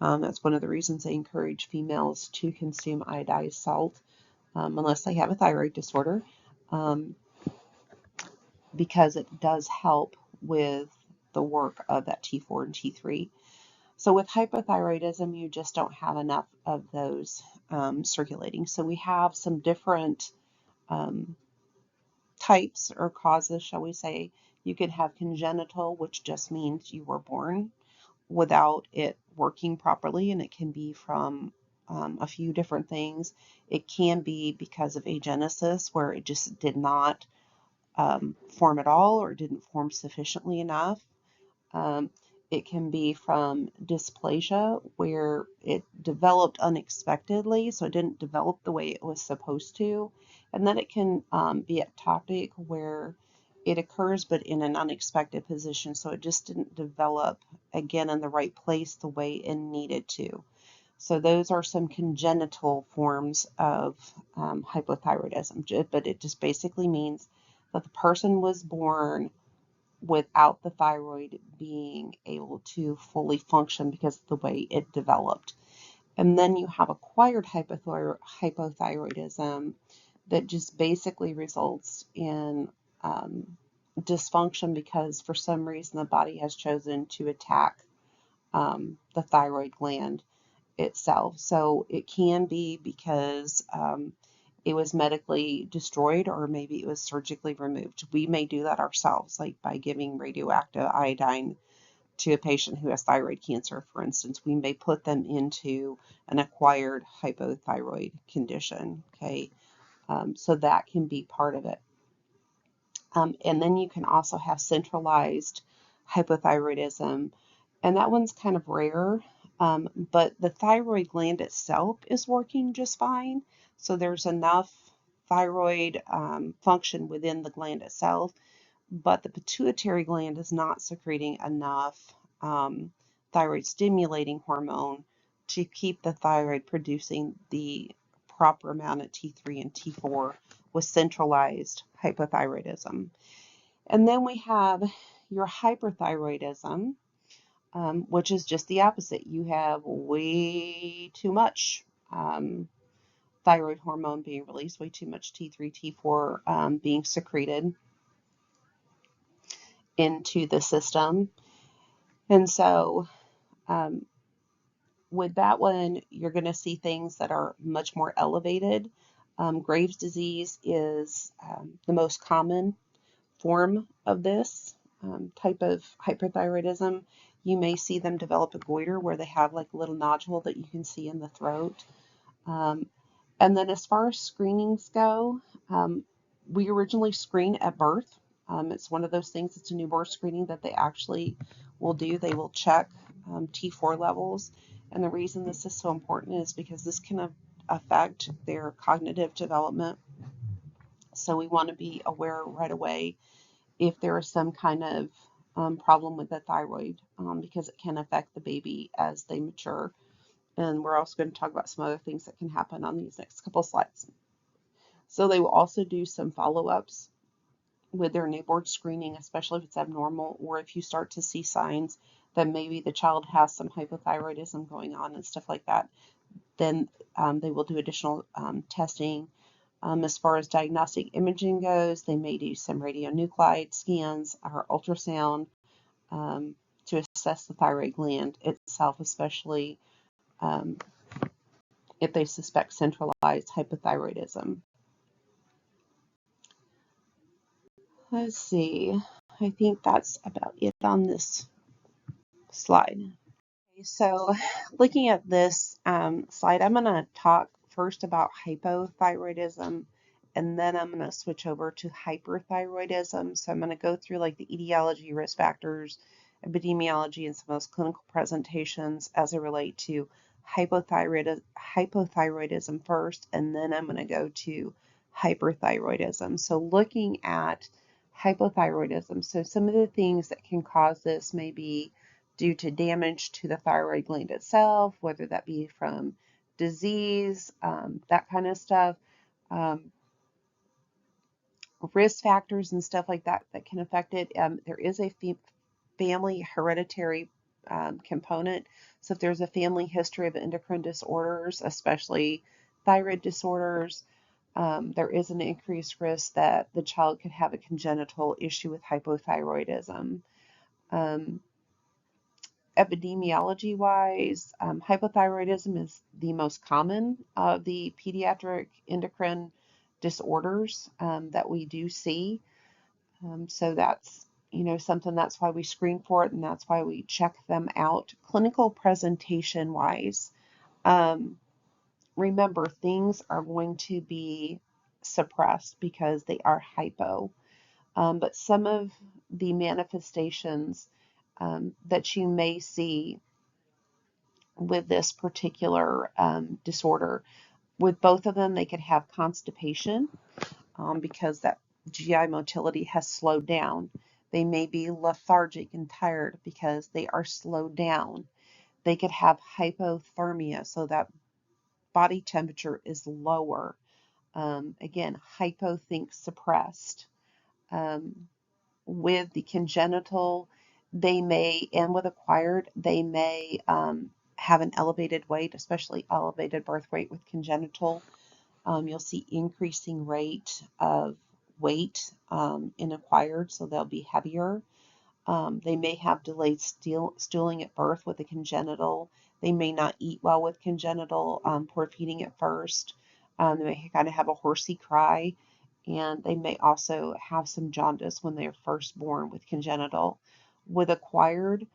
That's one of the reasons they encourage females to consume iodized salt, unless they have a thyroid disorder, because it does help with the work of that T4 and T3. So with hypothyroidism, you just don't have enough of those circulating. So we have some different types or causes, shall we say. You could have congenital, which just means you were born without it working properly, and it can be from a few different things. It can be because of agenesis, where it just did not form at all or didn't form sufficiently enough. It can be from dysplasia, where it developed unexpectedly, so it didn't develop the way it was supposed to. And then it can be ectopic, where it occurs but in an unexpected position, so it just didn't develop again in the right place the way it needed to. So those are some congenital forms of hypothyroidism, but it just basically means that the person was born without the thyroid being able to fully function because of the way it developed. And then you have acquired hypothyroidism that just basically results in dysfunction because for some reason the body has chosen to attack the thyroid gland itself. So it can be because it was medically destroyed, or maybe it was surgically removed. We may do that ourselves, like by giving radioactive iodine to a patient who has thyroid cancer, for instance. We may put them into an acquired hypothyroid condition. Okay, so that can be part of it. And then you can also have centralized hypothyroidism, and that one's kind of rare, but the thyroid gland itself is working just fine. So there's enough thyroid function within the gland itself, but the pituitary gland is not secreting enough thyroid stimulating hormone to keep the thyroid producing the proper amount of T3 and T4 with centralized hypothyroidism. And then we have your hyperthyroidism, which is just the opposite. You have way too much thyroid hormone being released, way too much T3, T4 being secreted into the system. And so with that one, you're going to see things that are much more elevated. Graves' disease is the most common form of this type of hyperthyroidism. You may see them develop a goiter where they have like a little nodule that you can see in the throat. And then as far as screenings go, we originally screen at birth. It's one of those things, it's a newborn screening that they actually will do. They will check T4 levels. And the reason this is so important is because this can affect their cognitive development. So we want to be aware right away if there is some kind of problem with the thyroid, because it can affect the baby as they mature. And we're also going to talk about some other things that can happen on these next couple slides. So they will also do some follow-ups with their newborn screening, especially if it's abnormal or if you start to see signs that maybe the child has some hypothyroidism going on and stuff like that. Then they will do additional testing. As far as diagnostic imaging goes, they may do some radionuclide scans or ultrasound to assess the thyroid gland itself, especially if they suspect centralized hypothyroidism. Let's see. I think that's about it on this slide. So looking at this slide, I'm going to talk first about hypothyroidism, and then I'm going to switch over to hyperthyroidism. So I'm going to go through like the etiology, risk factors, epidemiology, and some of those clinical presentations as they relate to hypothyroidism first, and then I'm going to go to hyperthyroidism. So looking at hypothyroidism, so some of the things that can cause this may be due to damage to the thyroid gland itself, whether that be from disease, that kind of stuff, risk factors and stuff like that that can affect it. There is a family hereditary component. So if there's a family history of endocrine disorders, especially thyroid disorders, there is an increased risk that the child could have a congenital issue with hypothyroidism. Epidemiology-wise, hypothyroidism is the most common of the pediatric endocrine disorders that we do see. So that's, something, that's why we screen for it, and that's why we check them out. Clinical presentation-wise, remember, things are going to be suppressed because they are hypo. But some of the manifestations that you may see with this particular disorder, with both of them, they could have constipation because that GI motility has slowed down. They may be lethargic and tired because they are slowed down. They could have hypothermia, so that body temperature is lower. Again, hypo, think suppressed. With the congenital, they may, and with acquired, they may have an elevated weight, especially elevated birth weight with congenital. You'll see increasing rate of weight in acquired, so they'll be heavier. They may have delayed stooling at birth with a congenital. They may not eat well with congenital, poor feeding at first. They may kind of have a horsey cry, and they may also have some jaundice when they're first born with congenital. With acquired,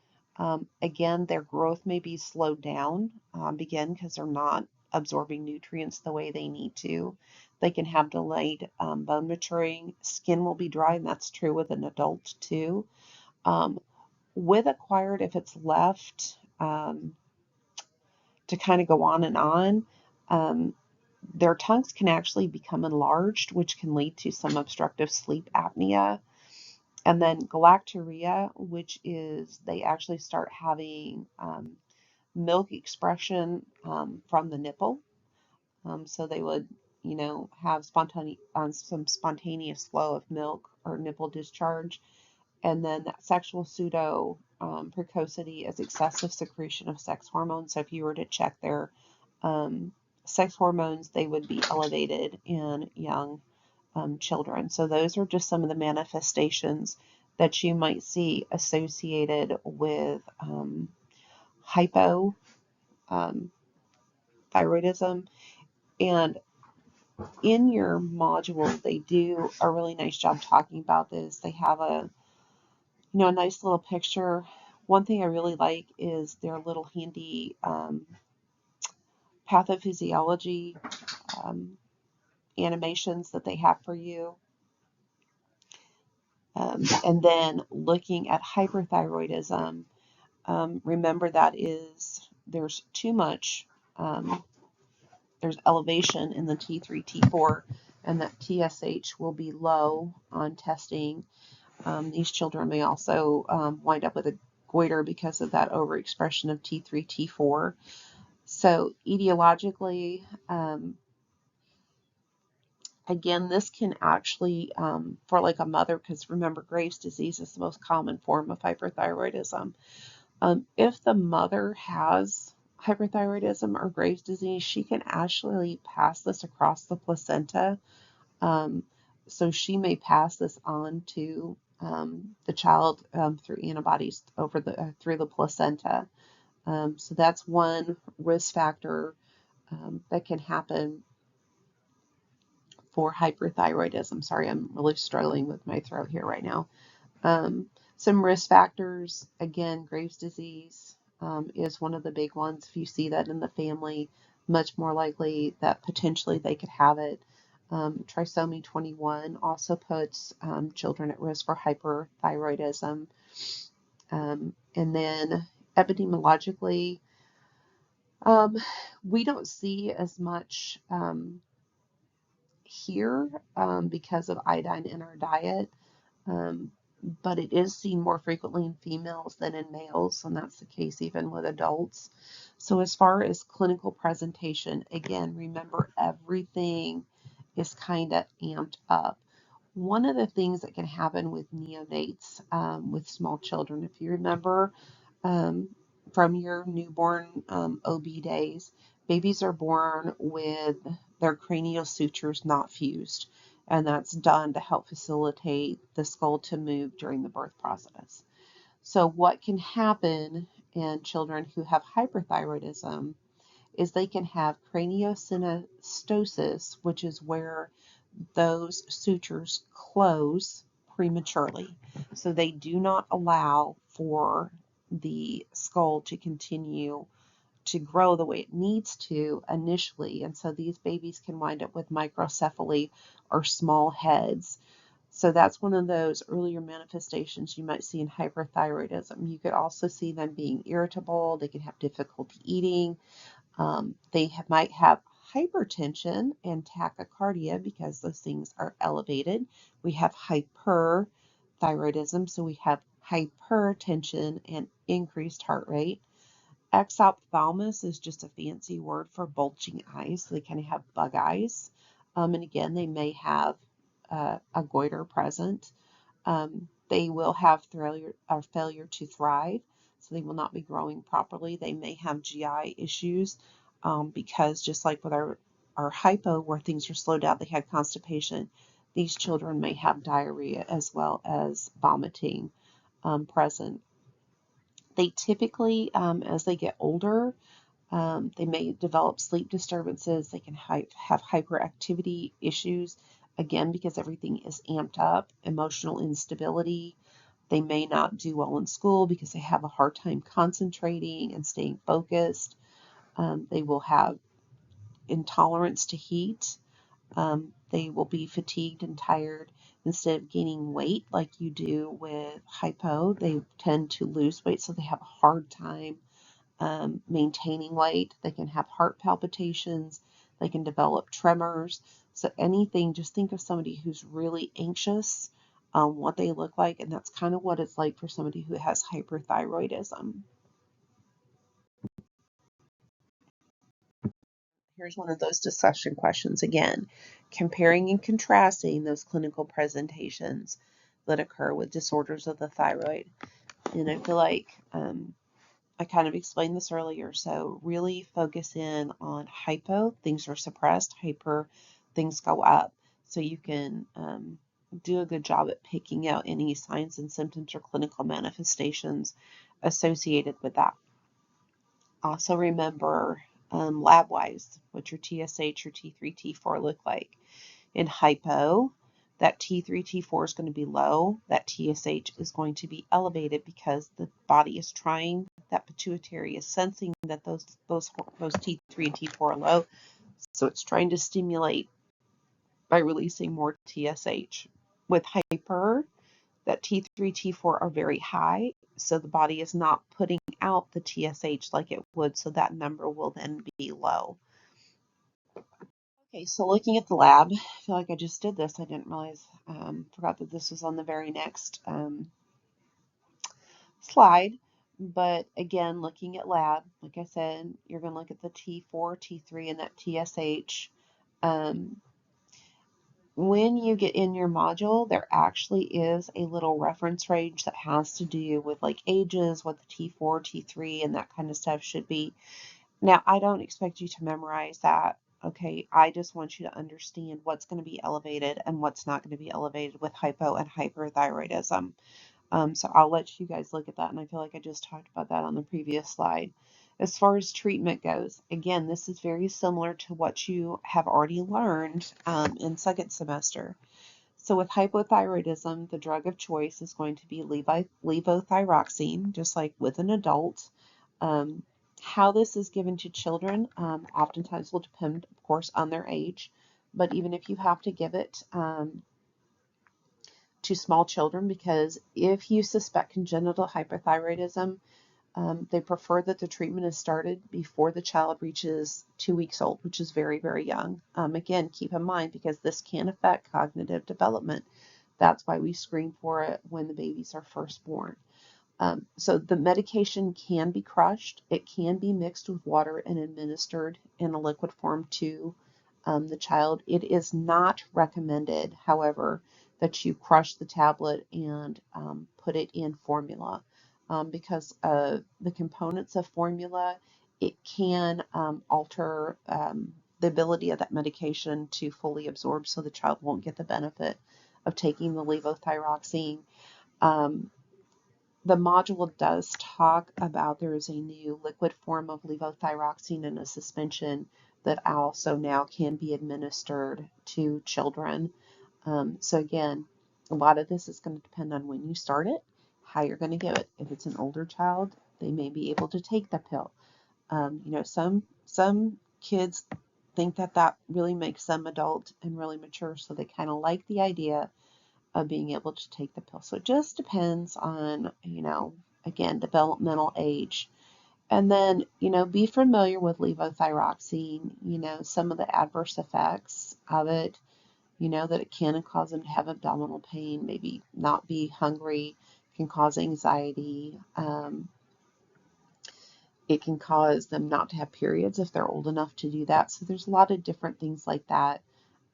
again, their growth may be slowed down, again, because they're not absorbing nutrients the way they need to. They can have delayed bone maturing. Skin will be dry, and that's true with an adult too. With acquired, if it's left to kind of go on and on, their tongues can actually become enlarged, which can lead to some obstructive sleep apnea. And then galactorrhea, which is they actually start having milk expression from the nipple. So they would, have some spontaneous flow of milk or nipple discharge. And then that sexual pseudo precocity is excessive secretion of sex hormones. So if you were to check their sex hormones, they would be elevated in young children. So those are just some of the manifestations that you might see associated with hypothyroidism. And in your module, they do a really nice job talking about this. They have a nice little picture. One thing I really like is their little handy pathophysiology animations that they have for you. And then looking at hyperthyroidism, remember that there's too much, there's elevation in the T3, T4, and that TSH will be low on testing. These children may also wind up with a goiter because of that overexpression of T3, T4. So etiologically, again, this can actually, for like a mother, because remember, Graves' disease is the most common form of hyperthyroidism. If the mother has hyperthyroidism or Graves' disease, she can actually pass this across the placenta. So she may pass this on to the child through antibodies through the placenta. So that's one risk factor that can happen for hyperthyroidism. Sorry, I'm really struggling with my throat here right now. Some risk factors, again, Graves' disease is one of the big ones. If you see that in the family, much more likely that potentially they could have it. Trisomy 21 also puts children at risk for hyperthyroidism. And then epidemiologically, we don't see as much here because of iodine in our diet. But it is seen more frequently in females than in males, and that's the case even with adults. So as far as clinical presentation, again, remember everything is kind of amped up. One of the things that can happen with neonates, with small children, if you remember um, from your newborn OB days, babies are born with their cranial sutures not fused, and that's done to help facilitate the skull to move during the birth process. So what can happen in children who have hyperthyroidism is they can have craniosynostosis, which is where those sutures close prematurely. So they do not allow for the skull to continue to grow the way it needs to initially. And so these babies can wind up with microcephaly or small heads. So that's one of those earlier manifestations you might see in hyperthyroidism. You could also see them being irritable. They can have difficulty eating. Might have hypertension and tachycardia because those things are elevated. We have hyperthyroidism, so we have hypertension and increased heart rate. Exophthalmos is just a fancy word for bulging eyes. So they kind of have bug eyes. And again, they may have a goiter present. They will have failure to thrive, so they will not be growing properly. They may have GI issues because just like with our hypo, where things are slowed down, they had constipation. These children may have diarrhea as well as vomiting present. They typically, as they get older, they may develop sleep disturbances. They can have hyperactivity issues, again, because everything is amped up, emotional instability. They may not do well in school because they have a hard time concentrating and staying focused. They will have intolerance to heat. They will be fatigued and tired. Instead of gaining weight like you do with hypo, they tend to lose weight, so they have a hard time maintaining weight. They can have heart palpitations. They can develop tremors. So anything, just think of somebody who's really anxious, what they look like, and that's kind of what it's like for somebody who has hyperthyroidism. Here's one of those discussion questions again, comparing and contrasting those clinical presentations that occur with disorders of the thyroid. And I feel like I kind of explained this earlier, so really focus in on hypo, things are suppressed, hyper, things go up. So you can do a good job at picking out any signs and symptoms or clinical manifestations associated with that. Also remember lab-wise what your TSH, your T3, T4 look like. In hypo, that T3, T4 is going to be low. That TSH is going to be elevated because the body is trying, that pituitary is sensing that those T3 and T4 are low. So it's trying to stimulate by releasing more TSH. With hyper, that T3, T4 are very high, so the body is not putting out the TSH like it would, so that number will then be low. Okay, so looking at the lab, I feel like I just did this. I didn't realize, forgot that this was on the very next slide. But again, looking at lab, like I said, you're going to look at the T4, T3, and that TSH. Um, when you get in your module, there actually is a little reference range that has to do with like ages, what the T4, T3, and that kind of stuff should be. Now, I don't expect you to memorize that. Okay, I just want you to understand what's going to be elevated and what's not going to be elevated with hypo and hyperthyroidism. So I'll let you guys look at that, and I feel like I just talked about that on the previous slide. As far as treatment goes, again, this is very similar to what you have already learned in second semester. So with hypothyroidism, the drug of choice is going to be levothyroxine, just like with an adult. Um, how this is given to children oftentimes will depend, of course, on their age. But even if you have to give it to small children, because if you suspect congenital hyperthyroidism, they prefer that the treatment is started before the child reaches 2 weeks old, which is very, very young. Again, keep in mind because this can affect cognitive development. That's why we screen for it when the babies are first born. So the medication can be crushed. It can be mixed with water and administered in a liquid form to the child. It is not recommended, however, that you crush the tablet and put it in formula because the components of formula, it can alter the ability of that medication to fully absorb, so the child won't get the benefit of taking the levothyroxine. Um, the module does talk about there is a new liquid form of levothyroxine in a suspension that also now can be administered to children. So again, a lot of this is going to depend on when you start it, how you're going to give it. If it's an older child, they may be able to take the pill. Some kids think that that really makes them adult and really mature, so they kind of like the idea of being able to take the pill. So it just depends on, again, developmental age. And then, be familiar with levothyroxine, some of the adverse effects of it, that it can cause them to have abdominal pain, maybe not be hungry, can cause anxiety. It can cause them not to have periods if they're old enough to do that. So there's a lot of different things like that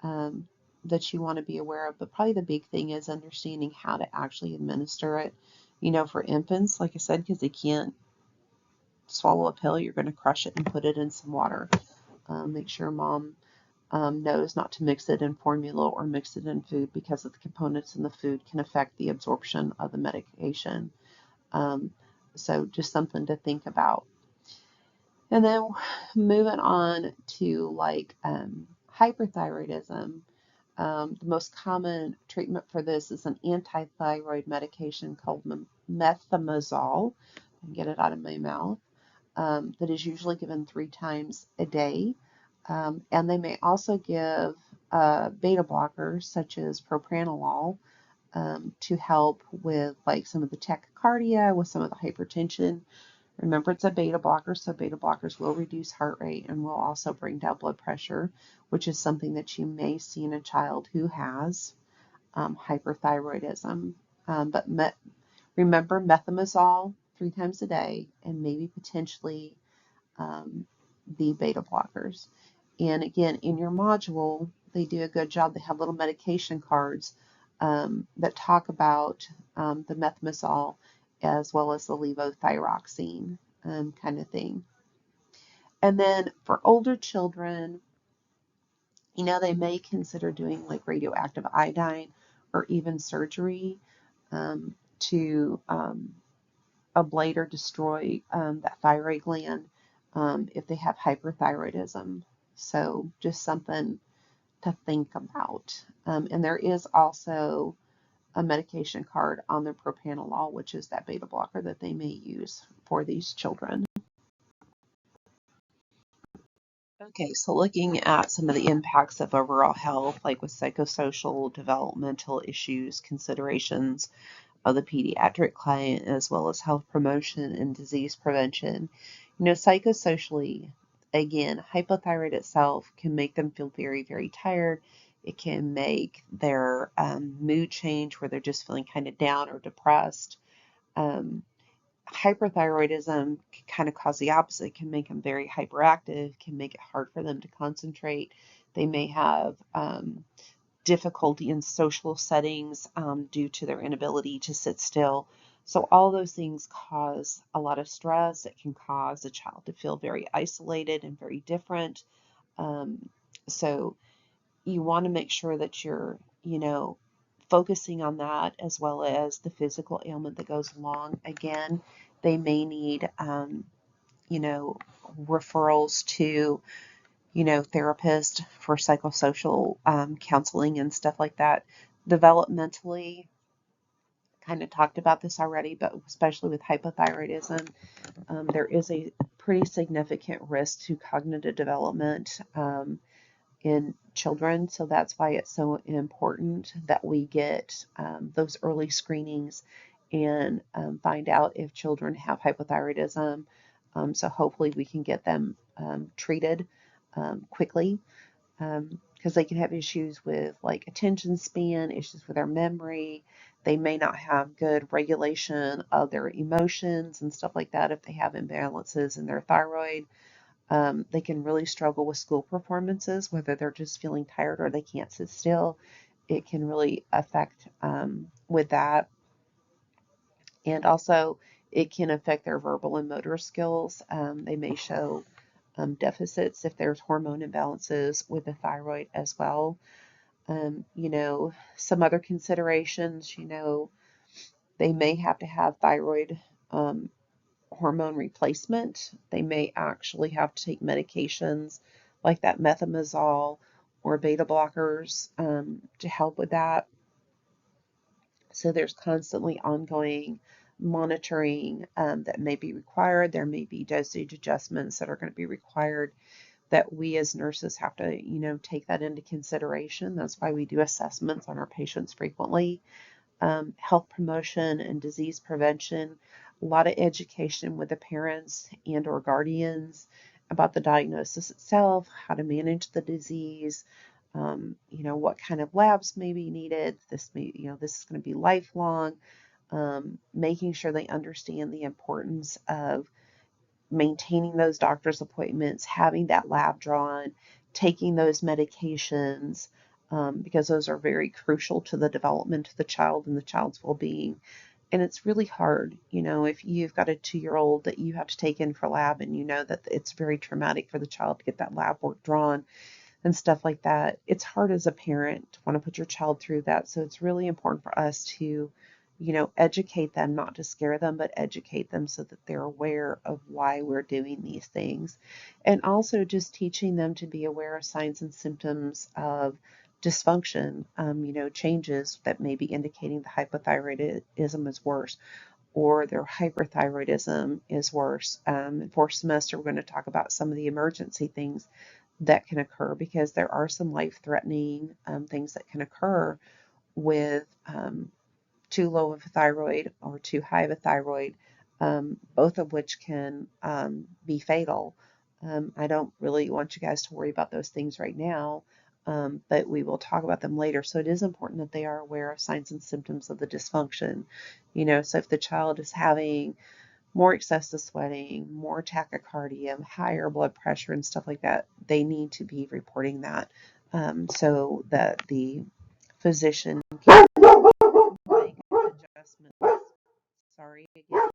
um, that you want to be aware of. But probably the big thing is understanding how to actually administer it. For infants, like I said, because they can't swallow a pill, you're going to crush it and put it in some water. Make sure mom knows not to mix it in formula or mix it in food because of the components in the food can affect the absorption of the medication. So just something to think about. And then moving on to like hyperthyroidism, the most common treatment for this is an anti-thyroid medication called methimazole. I can get it out of my mouth. That is usually given 3 times a day. And they may also give beta blockers such as propranolol to help with like some of the tachycardia, with some of the hypertension. Remember, it's a beta blocker, so beta blockers will reduce heart rate and will also bring down blood pressure, which is something that you may see in a child who has hyperthyroidism. But remember, methimazole 3 times a day and maybe potentially the beta blockers. And again, in your module, they do a good job. They have little medication cards that talk about the methimazole as well as the levothyroxine kind of thing. And then for older children, they may consider doing like radioactive iodine or even surgery to ablate or destroy that thyroid gland if they have hyperthyroidism. So just something to think about. And there is also a medication card on their propranolol, which is that beta blocker that they may use for these children. Okay, so looking at some of the impacts of overall health, like with psychosocial, developmental issues, considerations of the pediatric client, as well as health promotion and disease prevention. Psychosocially, again, hypothyroid itself can make them feel very, very tired. It can make their mood change where they're just feeling kind of down or depressed. Um, Hyperthyroidism can kind of cause the opposite. It can make them very hyperactive, can make it hard for them to concentrate. They may have difficulty in social settings due to their inability to sit still. So all those things cause a lot of stress. It can cause a child to feel very isolated and very different. Um, so you want to make sure that you're, focusing on that as well as the physical ailment that goes along. Again, they may need, you know, referrals to therapist for psychosocial counseling and stuff like that. Developmentally, kind of talked about this already, but especially with hypothyroidism, there is a pretty significant risk to cognitive development in children. So that's why it's so important that we get those early screenings and find out if children have hypothyroidism. So hopefully we can get them treated quickly because they can have issues with like attention span, issues with their memory. They may not have good regulation of their emotions and stuff like that if they have imbalances in their thyroid. They can really struggle with school performances, whether they're just feeling tired or they can't sit still. It can really affect with that. And also, it can affect their verbal and motor skills. They may show deficits if there's hormone imbalances with the thyroid as well. Some other considerations, they may have to have thyroid hormone replacement. They may actually have to take medications like that methimazole or beta blockers to help with that. So there's constantly ongoing monitoring that may be required. There may be dosage adjustments that are going to be required that we as nurses have to, take that into consideration. That's why we do assessments on our patients frequently. Health promotion and disease prevention, a lot of education with the parents and or guardians about the diagnosis itself, how to manage the disease, what kind of labs may be needed. This is going to be lifelong. Making sure they understand the importance of maintaining those doctor's appointments, having that lab drawn, taking those medications, because those are very crucial to the development of the child and the child's well-being. And it's really hard, if you've got a 2-year-old that you have to take in for lab and you know that it's very traumatic for the child to get that lab work drawn and stuff like that. It's hard as a parent to want to put your child through that. So it's really important for us to, educate them, not to scare them, but educate them so that they're aware of why we're doing these things. And also just teaching them to be aware of signs and symptoms of dysfunction, changes that may be indicating the hypothyroidism is worse or their hyperthyroidism is worse. In fourth semester, we're going to talk about some of the emergency things that can occur because there are some life-threatening things that can occur with too low of a thyroid or too high of a thyroid, both of which can be fatal. I don't really want you guys to worry about those things right now, but we will talk about them later. So it is important that they are aware of signs and symptoms of the dysfunction. So if the child is having more excessive sweating, more tachycardia, higher blood pressure, and stuff like that, they need to be reporting that so that the physician can make adjustments. Sorry, again,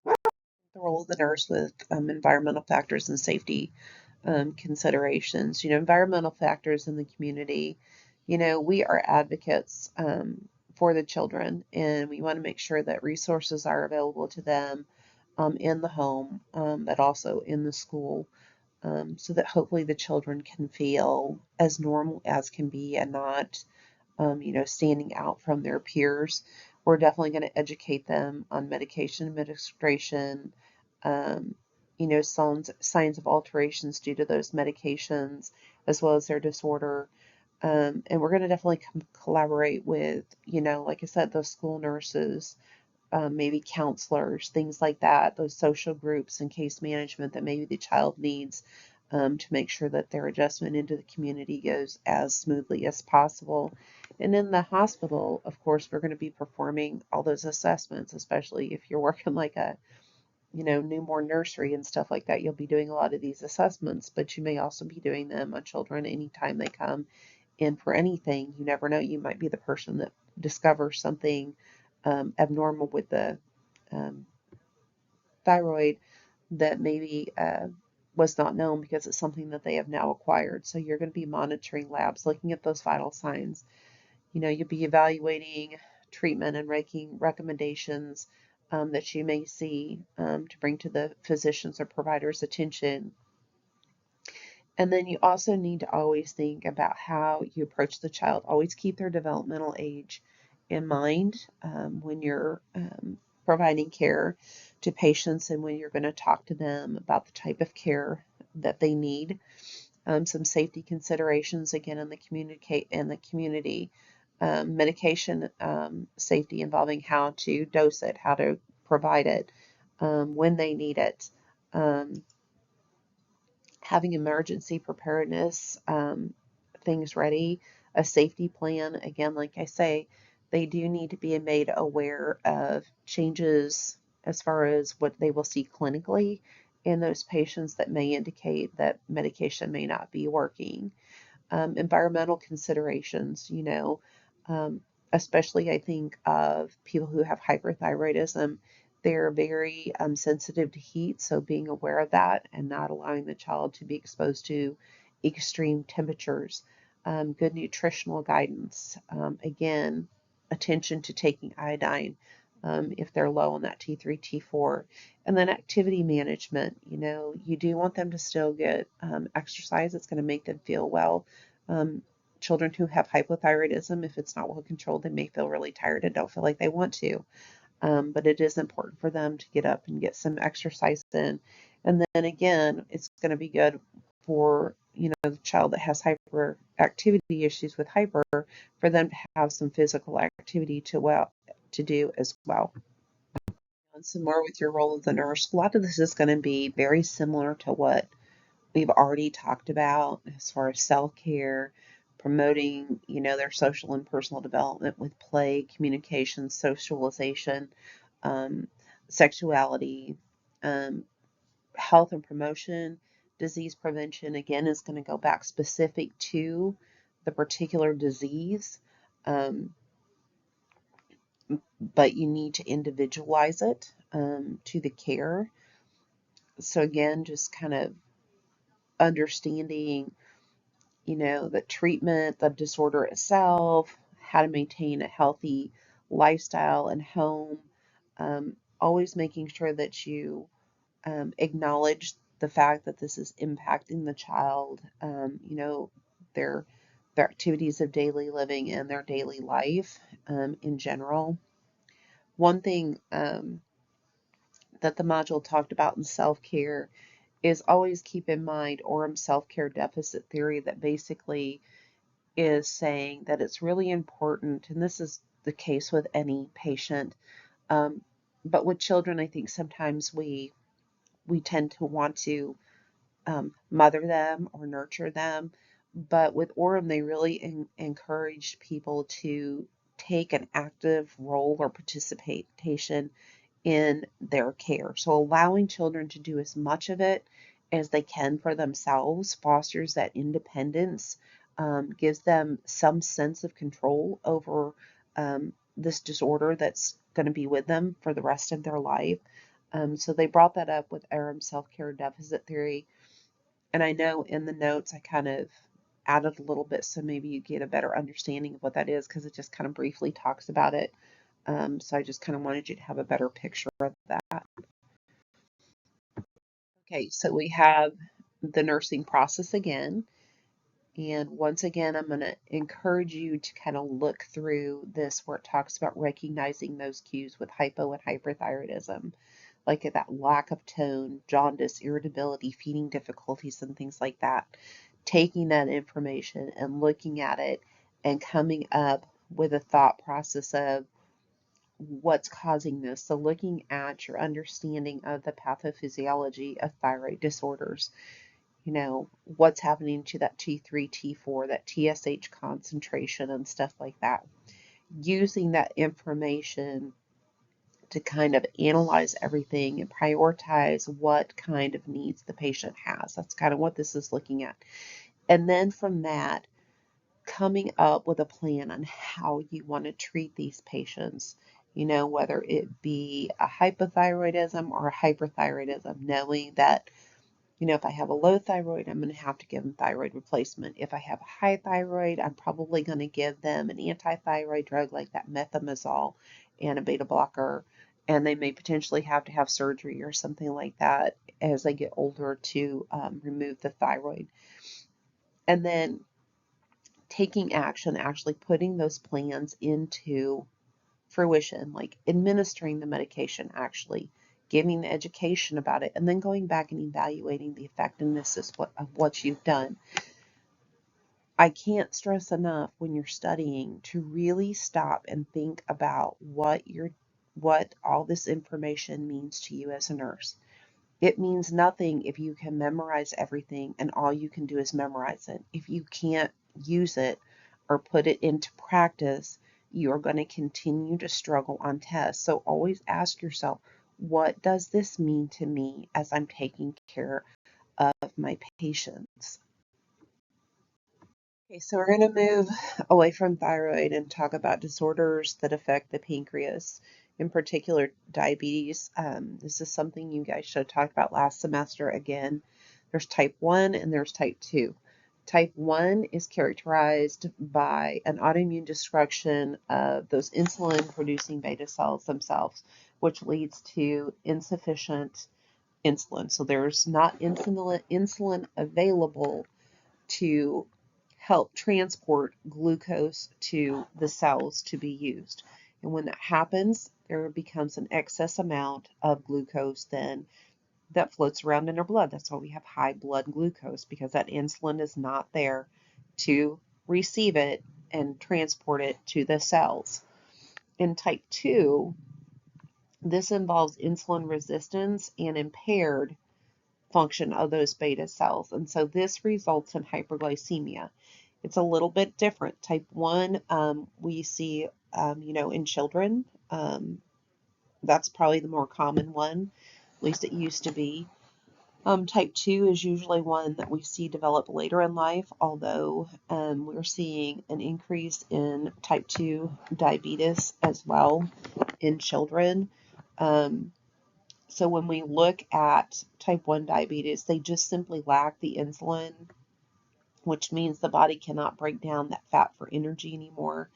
the role of the nurse with environmental factors and safety considerations. Environmental factors in the community. We are advocates for the children, and we want to make sure that resources are available to them in the home, but also in the school, so that hopefully the children can feel as normal as can be and not, standing out from their peers. We're definitely going to educate them on medication administration, um, signs of alterations due to those medications as well as their disorder. And we're going to definitely collaborate with, like I said, those school nurses, maybe counselors, things like that, those social groups and case management that maybe the child needs, to make sure that their adjustment into the community goes as smoothly as possible. And in the hospital, of course, we're going to be performing all those assessments, especially if you're working like a newborn nursery and stuff like that. You'll be doing a lot of these assessments, but you may also be doing them on children anytime they come in for anything. You never know. You might be the person that discovers something abnormal with the um, thyroid that maybe was not known because it's something that they have now acquired. So you're going to be monitoring labs, looking at those vital signs. You'll be evaluating treatment and making recommendations that you may see to bring to the physician's or provider's attention. And then you also need to always think about how you approach the child. Always keep their developmental age in mind when you're providing care to patients and when you're going to talk to them about the type of care that they need. Some safety considerations again in the community. Medication safety involving how to dose it, how to provide it, when they need it. Having emergency preparedness, things ready, a safety plan. Again, like I say, they do need to be made aware of changes as far as what they will see clinically in those patients that may indicate that medication may not be working. Environmental considerations, um, especially I think of people who have hyperthyroidism. They're very sensitive to heat, so being aware of that and not allowing the child to be exposed to extreme temperatures. Good nutritional guidance. Again, attention to taking iodine if they're low on that T3, T4. And then activity management. You do want them to still get exercise. It's going to make them feel well. Um, Children who have hypothyroidism, if it's not well controlled, they may feel really tired and don't feel like they want to. But it is important for them to get up and get some exercise in. And then again, it's going to be good for the child that has hyperactivity issues with hyper, for them to have some physical activity to do as well. And some more with your role as a nurse. A lot of this is going to be very similar to what we've already talked about as far as self-care, promoting, their social and personal development with play, communication, socialization, um, sexuality, um, health and promotion, disease prevention. Again, is going to go back specific to the particular disease, um, but you need to individualize it to the care. So again, just kind of understanding the treatment, the disorder itself, how to maintain a healthy lifestyle and home. Always making sure that you acknowledge the fact that this is impacting the child, their their activities of daily living and their daily life in general. One thing that the module talked about in self-care is always keep in mind Orem self-care deficit theory, that basically is saying that it's really important, and this is the case with any patient, but with children, I think sometimes we tend to want to mother them or nurture them, but with Orem, they really encourage people to take an active role or participation in their care. So allowing children to do as much of it as they can for themselves fosters that independence, gives them some sense of control over this disorder that's going to be with them for the rest of their life. So they brought that up with Aram self-care deficit theory. And I know in the notes I kind of added a little bit so maybe you get a better understanding of what that is, because it just kind of briefly talks about it. So I just kind of wanted you to have a better picture of that. Okay, so we have the nursing process again. And once again, I'm going to encourage you to kind of look through this where it talks about recognizing those cues with hypo and hyperthyroidism. like that lack of tone, jaundice, irritability, feeding difficulties, and things like that. Taking that information and looking at it and coming up with a thought process of what's causing this. So looking at your understanding of the pathophysiology of thyroid disorders, what's happening to that T3, T4, that TSH concentration and stuff like that. Using that information to kind of analyze everything and prioritize what kind of needs the patient has. That's kind of what this is looking at. And then from that, coming up with a plan on how you want to treat these patients, whether it be a hypothyroidism or a hyperthyroidism, knowing that, if I have a low thyroid, I'm going to have to give them thyroid replacement. If I have a high thyroid, I'm probably going to give them an anti-thyroid drug like that methimazole and a beta blocker, and they may potentially have to have surgery or something like that as they get older to remove the thyroid. And then taking action, actually putting those plans into fruition, like administering the medication, actually giving the education about it, and then going back and evaluating the effectiveness of what you've done. I can't stress enough when you're studying to really stop and think about what all this information means to you as a nurse. It means nothing if you can memorize everything and all you can do is memorize it. If you can't use it or put it into practice, you're going to continue to struggle on tests. So always ask yourself, what does this mean to me as I'm taking care of my patients? Okay, so we're going to move away from thyroid and talk about disorders that affect the pancreas, in particular diabetes. This is something you guys should have talked about last semester again. There's type 1 and there's type 2. Type 1 is characterized by an autoimmune destruction of those insulin-producing beta cells themselves, which leads to insufficient insulin. So there's not insulin available to help transport glucose to the cells to be used. And when that happens, there becomes an excess amount of glucose then that floats around in our blood. That's why we have high blood glucose, because that insulin is not there to receive it and transport it to the cells. In type 2, this involves insulin resistance and impaired function of those beta cells. And so this results in hyperglycemia. It's a little bit different. Type 1, we see, in children. That's probably the more common one, at least it used to be. Type 2 is usually one that we see develop later in life, although we're seeing an increase in type 2 diabetes as well in children. So when we look at type 1 diabetes, they just simply lack the insulin, which means the body cannot break down that fat for energy anymore.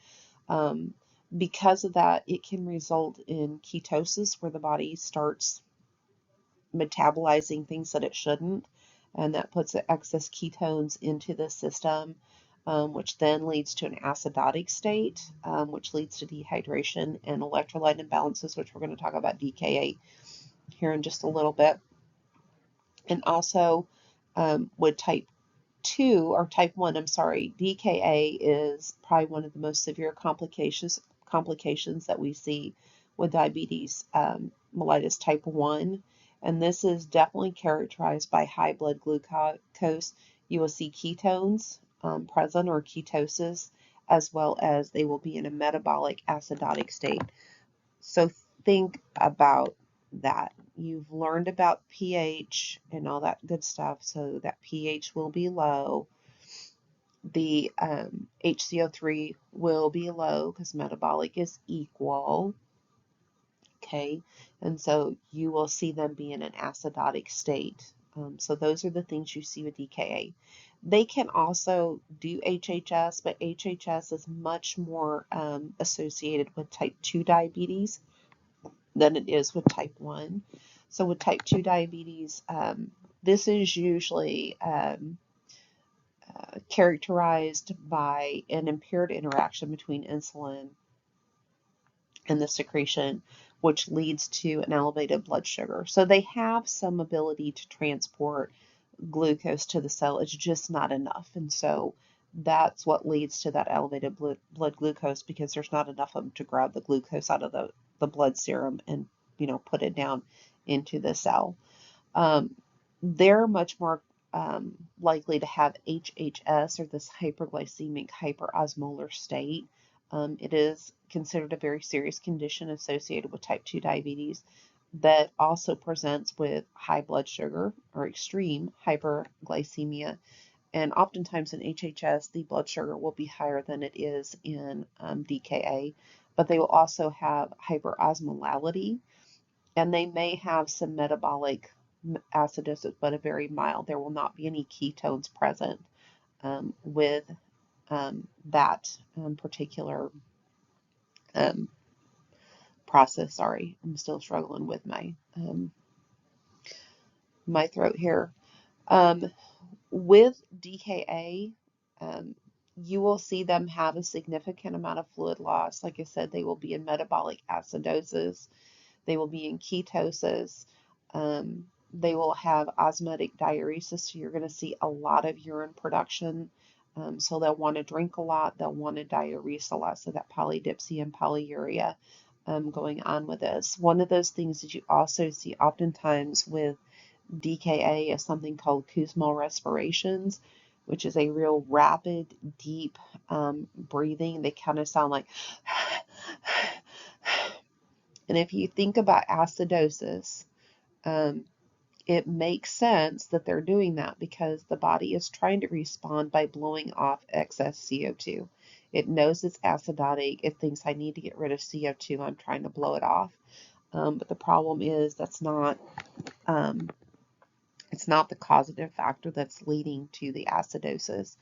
Because of that, it can result in ketosis, where the body starts metabolizing things that it shouldn't, and that puts the excess ketones into the system, which then leads to an acidotic state, which leads to dehydration and electrolyte imbalances, which we're going to talk about DKA here in just a little bit. And also with type 2 or type 1, I'm sorry, DKA is probably one of the most severe complications that we see with diabetes mellitus type 1. And this is definitely characterized by high blood glucose. You will see ketones present, or ketosis, as well as they will be in a metabolic acidotic state. So think about that. You've learned about pH and all that good stuff, so that pH will be low. The HCO3 will be low because metabolic is equal. Okay, and so you will see them be in an acidotic state. So those are the things you see with DKA. They can also do HHS, but HHS is much more associated with type 2 diabetes than it is with type 1. So with type 2 diabetes, this is usually characterized by an impaired interaction between insulin in the secretion, which leads to an elevated blood sugar. So they have some ability to transport glucose to the cell. It's just not enough. And so that's what leads to that elevated blood glucose, because there's not enough of them to grab the glucose out of the blood serum and, put it down into the cell. Um, they're much more likely to have HHS, or this hyperglycemic hyperosmolar state. It is considered a very serious condition associated with type 2 diabetes that also presents with high blood sugar or extreme hyperglycemia. And oftentimes in HHS, the blood sugar will be higher than it is in DKA, but they will also have hyperosmolality, and they may have some metabolic acidosis, but a very mild. There will not be any ketones present with that particular um, process. Sorry, I'm still struggling with my throat here. With DKA, you will see them have a significant amount of fluid loss. Like I said, they will be in metabolic acidosis. They will be in ketosis. They will have osmotic diuresis, so you're going to see a lot of urine production. So they'll want to drink a lot. They'll want to diurese a lot. So that polydipsia and polyuria going on with this. One of those things that you also see oftentimes with DKA is something called Kussmaul respirations, which is a real rapid, deep breathing. They kind of sound like, and if you think about acidosis, um, it makes sense that they're doing that because the body is trying to respond by blowing off excess CO2. It knows it's acidotic. It thinks I need to get rid of CO2. I'm trying to blow it off. But the problem is um, it's not the causative factor that's leading to the acidosis.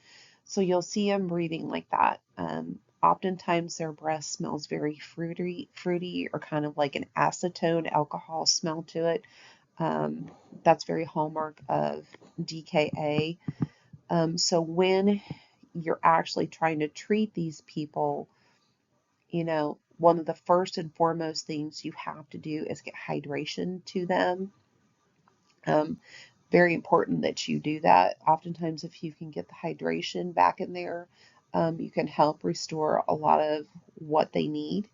So you'll see them breathing like that. Oftentimes their breath smells very fruity, or kind of like an acetone alcohol smell to it. That's very hallmark of DKA. So when you're actually trying to treat these people, one of the first and foremost things you have to do is get hydration to them. Very important that you do that. Oftentimes, if you can get the hydration back in there, you can help restore a lot of what they need.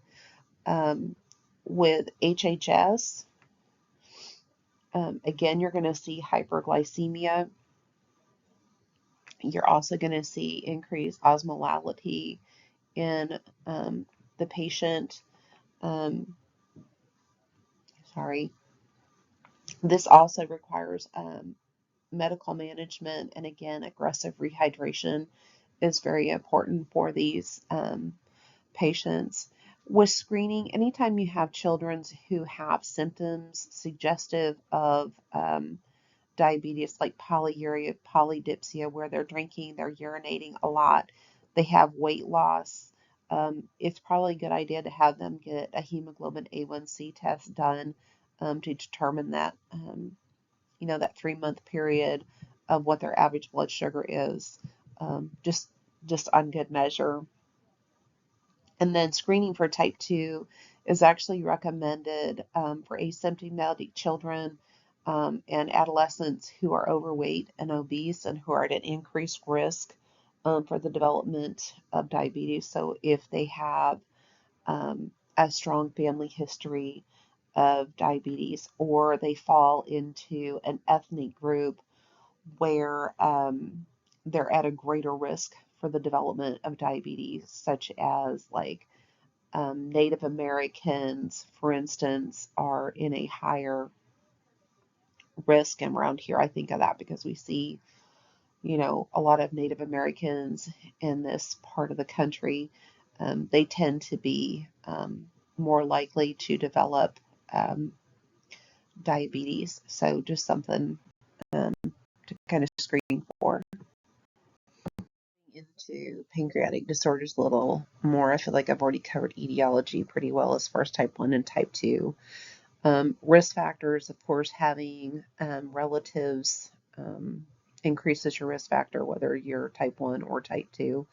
With HHS, again, you're going to see hyperglycemia. You're also going to see increased osmolality in the patient. Um, sorry. This also requires medical management, and again, aggressive rehydration is very important for these patients. With screening, anytime you have children who have symptoms suggestive of diabetes, like polyuria, polydipsia, where they're drinking, they're urinating a lot, they have weight loss, it's probably a good idea to have them get a hemoglobin A1C test done to determine that, that 3-month period of what their average blood sugar is, just on good measure. And then screening for type 2 is actually recommended for asymptomatic children and adolescents who are overweight and obese and who are at an increased risk for the development of diabetes. So if they have a strong family history of diabetes, or they fall into an ethnic group where they're at a greater risk for the development of diabetes, such as like Native Americans, for instance, are in a higher risk. And around here, I think of that because we see, a lot of Native Americans in this part of the country. They tend to be more likely to develop diabetes. So just something to kind of screen for. Into pancreatic disorders a little more. I feel like I've already covered etiology pretty well as far as type 1 and type 2. Risk factors, of course, having relatives increases your risk factor, whether you're type 1 or type 2.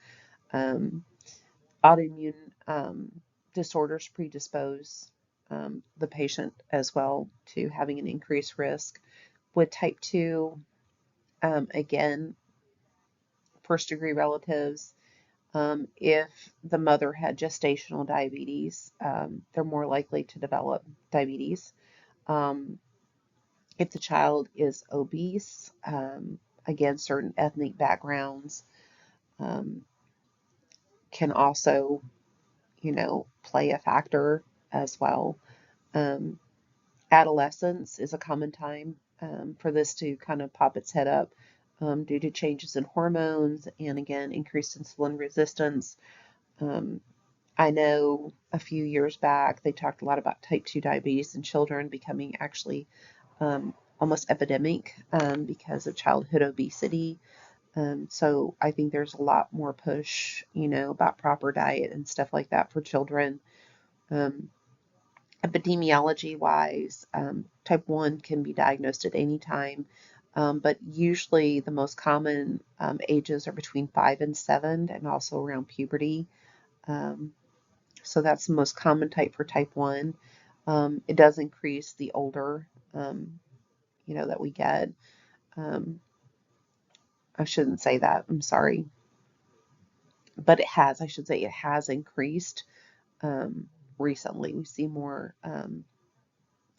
Autoimmune disorders predispose the patient as well to having an increased risk. With type 2, again, first degree relatives, if the mother had gestational diabetes, they're more likely to develop diabetes. Um, if the child is obese, again, certain ethnic backgrounds um, can also, play a factor as well. Um, Adolescence is a common time for this to kind of pop its head up due to changes in hormones and, again, increased insulin resistance. Um, I know a few years back they talked a lot about type 2 diabetes in children becoming actually almost epidemic because of childhood obesity. So I think there's a lot more push, about proper diet and stuff like that for children. Um, Epidemiology wise, type 1 can be diagnosed at any time, but usually the most common ages are between 5 and 7 and also around puberty. Um, so that's the most common type for type 1. It does increase the older, that we get. Um, I shouldn't say that, I'm sorry. But I should say it has increased recently. We see more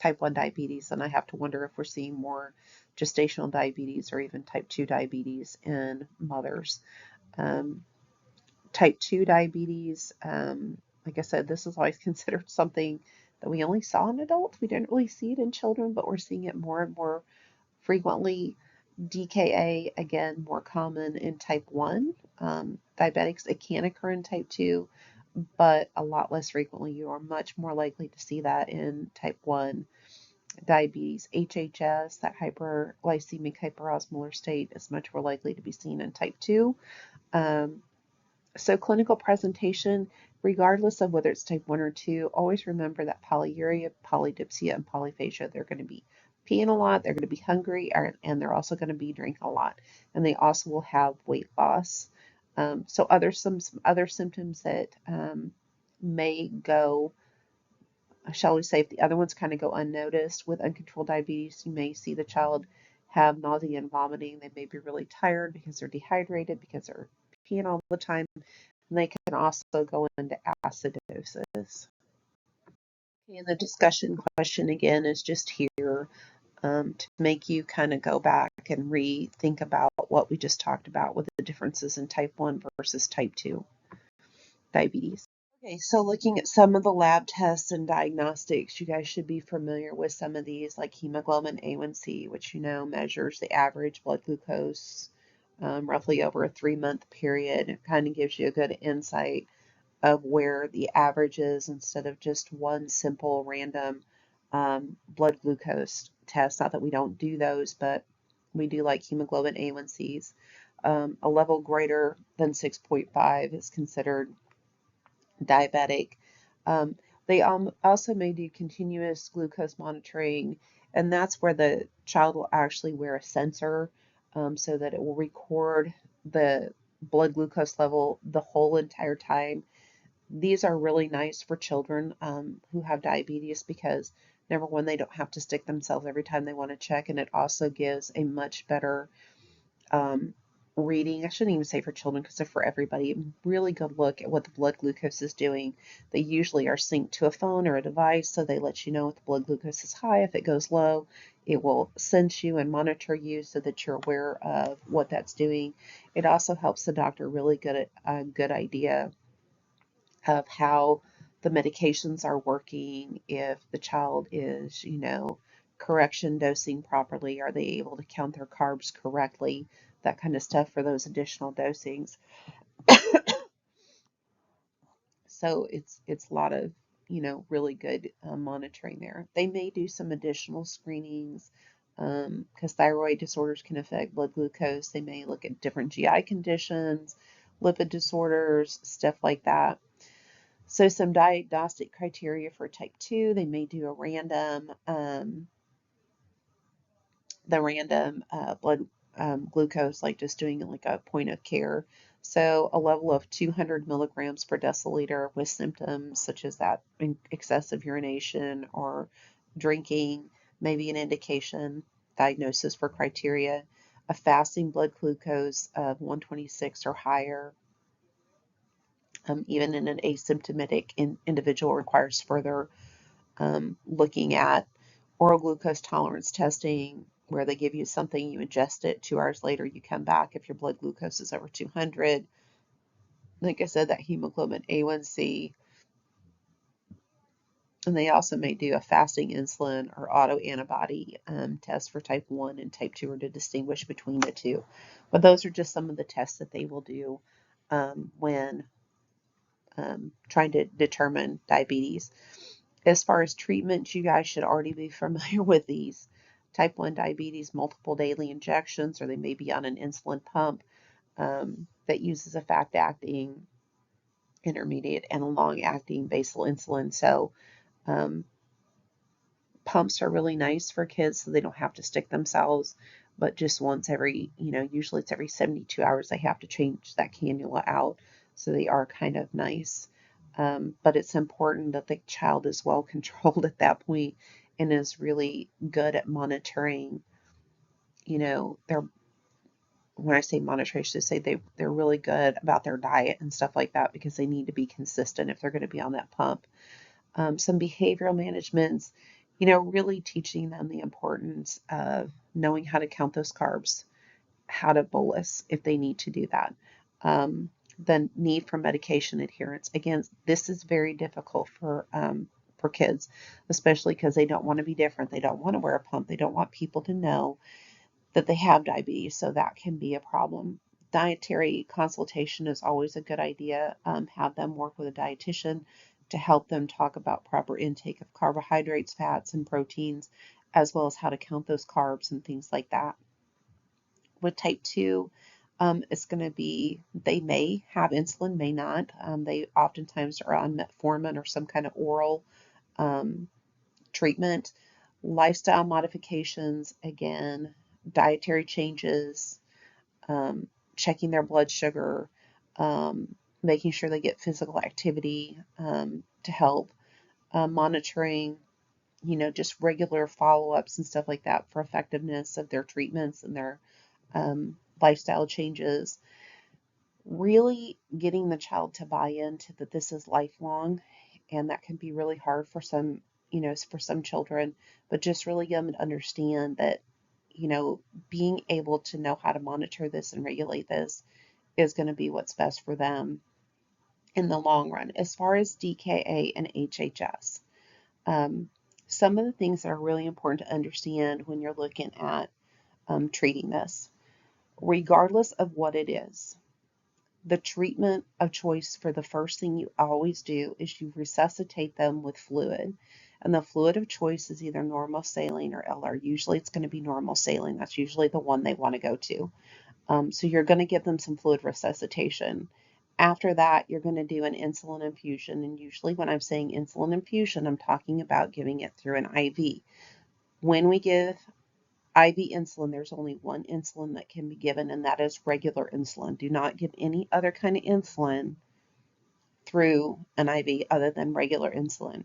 type 1 diabetes, and I have to wonder if we're seeing more gestational diabetes or even type 2 diabetes in mothers. Um, Type 2 diabetes, like I said, this is always considered something that we only saw in adults. We didn't really see it in children, but we're seeing it more and more frequently. DKA, again, more common in type 1 diabetics. It can occur in type 2, but a lot less frequently. You are much more likely to see that in type 1 diabetes. HHS, that hyperglycemic hyperosmolar state, is much more likely to be seen in type 2. So clinical presentation, regardless of whether it's type 1 or 2, always remember that polyuria, polydipsia, and polyphagia, they're going to be peeing a lot, they're going to be hungry, and they're also going to be drinking a lot. And they also will have weight loss. Some other symptoms that may go, shall we say, if the other ones kind of go unnoticed with uncontrolled diabetes, you may see the child have nausea and vomiting. They may be really tired because they're dehydrated, because they're peeing all the time. And they can also go into acidosis. And the discussion question again is just here to make you kind of go back and rethink about what we just talked about with the differences in type 1 versus type 2 diabetes. Okay, so looking at some of the lab tests and diagnostics, you guys should be familiar with some of these, like hemoglobin A1C, which measures the average blood glucose roughly over a 3-month period. It kind of gives you a good insight of where the average is instead of just one simple random blood glucose test. Not that we don't do those, but we do like hemoglobin A1Cs. A level greater than 6.5 is considered diabetic. Um, they also may do continuous glucose monitoring, and that's where the child will actually wear a sensor so that it will record the blood glucose level the whole entire time. These are really nice for children who have diabetes because, number one, they don't have to stick themselves every time they want to check, and it also gives a much better um, reading. I shouldn't even say for children because they're for everybody. Really good look at what the blood glucose is doing. They usually are synced to a phone or a device, so they let you know if the blood glucose is high. If it goes low, it will sense you and monitor you so that you're aware of what that's doing. It also helps the doctor really get a good idea of how the medications are working, if the child is, correction dosing properly, are they able to count their carbs correctly, that kind of stuff for those additional dosings. So it's a lot of, really good monitoring there. They may do some additional screenings because thyroid disorders can affect blood glucose. They may look at different GI conditions, lipid disorders, stuff like that. So some diagnostic criteria for type 2, they may do a random, blood glucose, like just doing like a point of care. So a level of 200 milligrams per deciliter with symptoms such as that excessive urination or drinking may be an indication, diagnosis for criteria. A fasting blood glucose of 126 or higher, even in an asymptomatic individual, requires further looking at. Oral glucose tolerance testing, where they give you something, you ingest it, 2 hours later you come back if your blood glucose is over 200. Like I said, that hemoglobin A1C. And they also may do a fasting insulin or autoantibody test for type 1 and type 2, or to distinguish between the two. But those are just some of the tests that they will do when trying to determine diabetes. As far as treatments, you guys should already be familiar with these. Type 1 diabetes, multiple daily injections, or they may be on an insulin pump that uses a fast-acting, intermediate, and a long-acting basal insulin. So pumps are really nice for kids so they don't have to stick themselves, but just once every, usually it's every 72 hours they have to change that cannula out. So they are kind of nice. But it's important that the child is well controlled at that point and is really good at monitoring, their, when I say monitor, I should say they're really good about their diet and stuff like that, because they need to be consistent if they're going to be on that pump. Some behavioral managements, really teaching them the importance of knowing how to count those carbs, how to bolus if they need to do that. The need for medication adherence. Again, this is very difficult for kids, especially because they don't want to be different. They don't want to wear a pump. They don't want people to know that they have diabetes, so that can be a problem. Dietary consultation is always a good idea. Have them work with a dietitian to help them talk about proper intake of carbohydrates, fats, and proteins, as well as how to count those carbs and things like that. With type 2, it's going to be, they may have insulin, may not. They oftentimes are on metformin or some kind of oral treatment. Lifestyle modifications, again, dietary changes, checking their blood sugar, making sure they get physical activity to help, monitoring, just regular follow-ups and stuff like that for effectiveness of their treatments and their lifestyle changes. Really getting the child to buy into that this is lifelong, and that can be really hard for some, for some children, but just really get them to understand that, being able to know how to monitor this and regulate this is going to be what's best for them in the long run. As far as DKA and HHS, some of the things that are really important to understand when you're looking at treating this, regardless of what it is, the treatment of choice for the first thing you always do is you resuscitate them with fluid. And the fluid of choice is either normal saline or LR. Usually it's going to be normal saline. That's usually the one they want to go to. So you're going to give them some fluid resuscitation. After that, you're going to do an insulin infusion. And usually when I'm saying insulin infusion, I'm talking about giving it through an IV. When we give IV insulin, there's only one insulin that can be given, and that is regular insulin. Do not give any other kind of insulin through an IV other than regular insulin.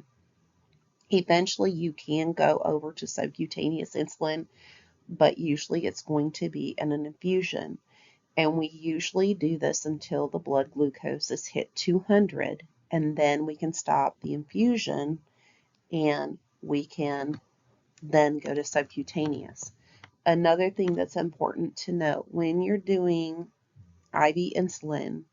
Eventually, you can go over to subcutaneous insulin, but usually it's going to be in an infusion. And we usually do this until the blood glucose is hit 200, and then we can stop the infusion and we can then go to subcutaneous. Another thing that's important to note, when you're doing IV insulin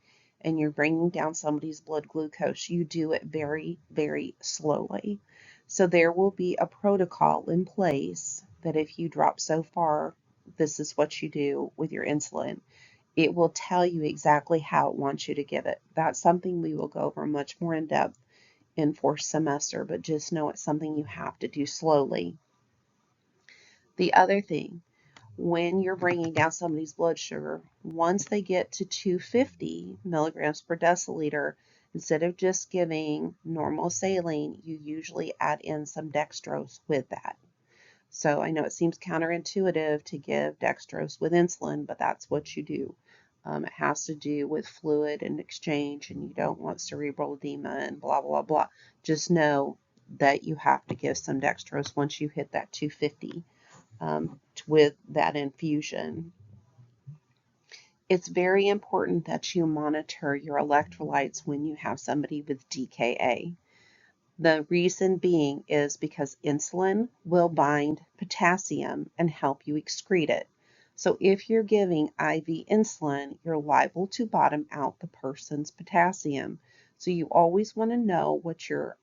and you're bringing down somebody's blood glucose, you do it very, very slowly. So there will be a protocol in place that if you drop so far, this is what you do with your insulin. It will tell you exactly how it wants you to give it. That's something we will go over much more in depth in fourth semester, but just know it's something you have to do slowly. The other thing, when you're bringing down somebody's blood sugar, once they get to 250 milligrams per deciliter, instead of just giving normal saline, you usually add in some dextrose with that. So I know it seems counterintuitive to give dextrose with insulin, but that's what you do. It has to do with fluid and exchange, and you don't want cerebral edema and blah, blah, blah. Just know that you have to give some dextrose once you hit that 250 with that infusion. It's very important that you monitor your electrolytes when you have somebody with DKA. The reason being is because insulin will bind potassium and help you excrete it. So if you're giving IV insulin, you're liable to bottom out the person's potassium. So you always want to know what your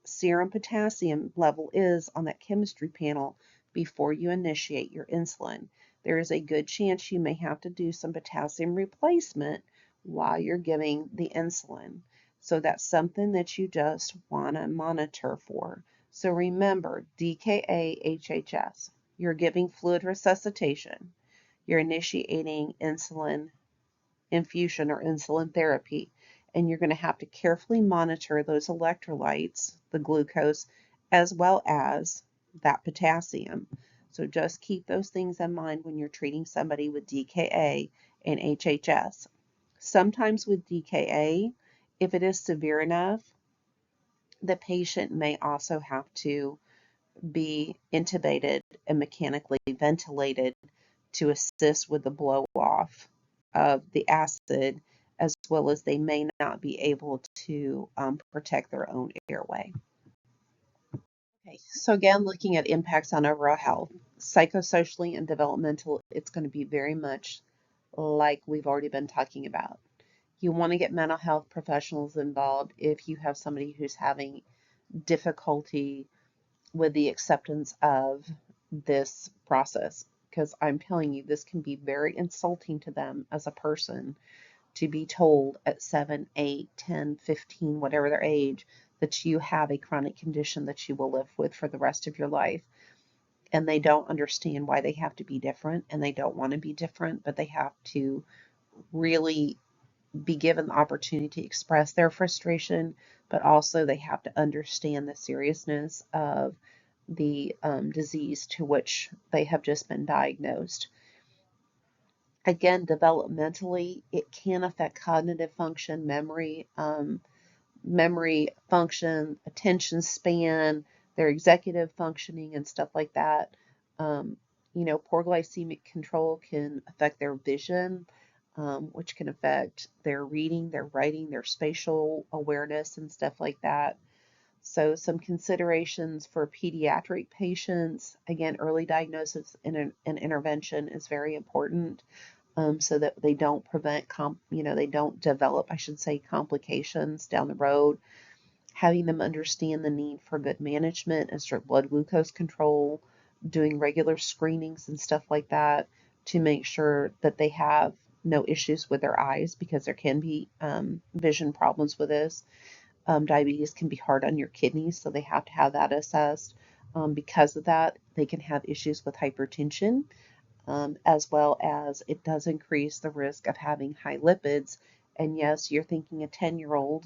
serum potassium level is on that chemistry panel before you initiate your insulin. There is a good chance you may have to do some potassium replacement while you're giving the insulin. So that's something that you just want to monitor for. So remember, DKA HHS, you're giving fluid resuscitation, you're initiating insulin infusion or insulin therapy, and you're going to have to carefully monitor those electrolytes, the glucose, as well as that potassium. So just keep those things in mind when you're treating somebody with DKA and HHS. Sometimes with DKA, if it is severe enough, the patient may also have to be intubated and mechanically ventilated to assist with the blow off of the acid, as well as they may not be able to protect their own airway. Okay, so again, looking at impacts on overall health, psychosocially and developmental, it's going to be very much like we've already been talking about. You want to get mental health professionals involved if you have somebody who's having difficulty with the acceptance of this process, because I'm telling you, this can be very insulting to them as a person to be told at 7, 8, 10, 15, whatever their age, that you have a chronic condition that you will live with for the rest of your life. And they don't understand why they have to be different, and they don't want to be different, but they have to really be given the opportunity to express their frustration, but also they have to understand the seriousness of the disease to which they have just been diagnosed. Again, developmentally, it can affect cognitive function, memory function, attention span, their executive functioning, and stuff like that. Poor glycemic control can affect their vision, which can affect their reading, their writing, their spatial awareness, and stuff like that. So some considerations for pediatric patients, again, early diagnosis and intervention is very important, so that they don't they don't develop, I should say, complications down the road. Having them understand the need for good management and strict blood glucose control, doing regular screenings and stuff like that to make sure that they have no issues with their eyes, because there can be vision problems with this. Diabetes can be hard on your kidneys, so they have to have that assessed. Because of that, they can have issues with hypertension, as well as it does increase the risk of having high lipids. And yes, you're thinking a 10-year-old,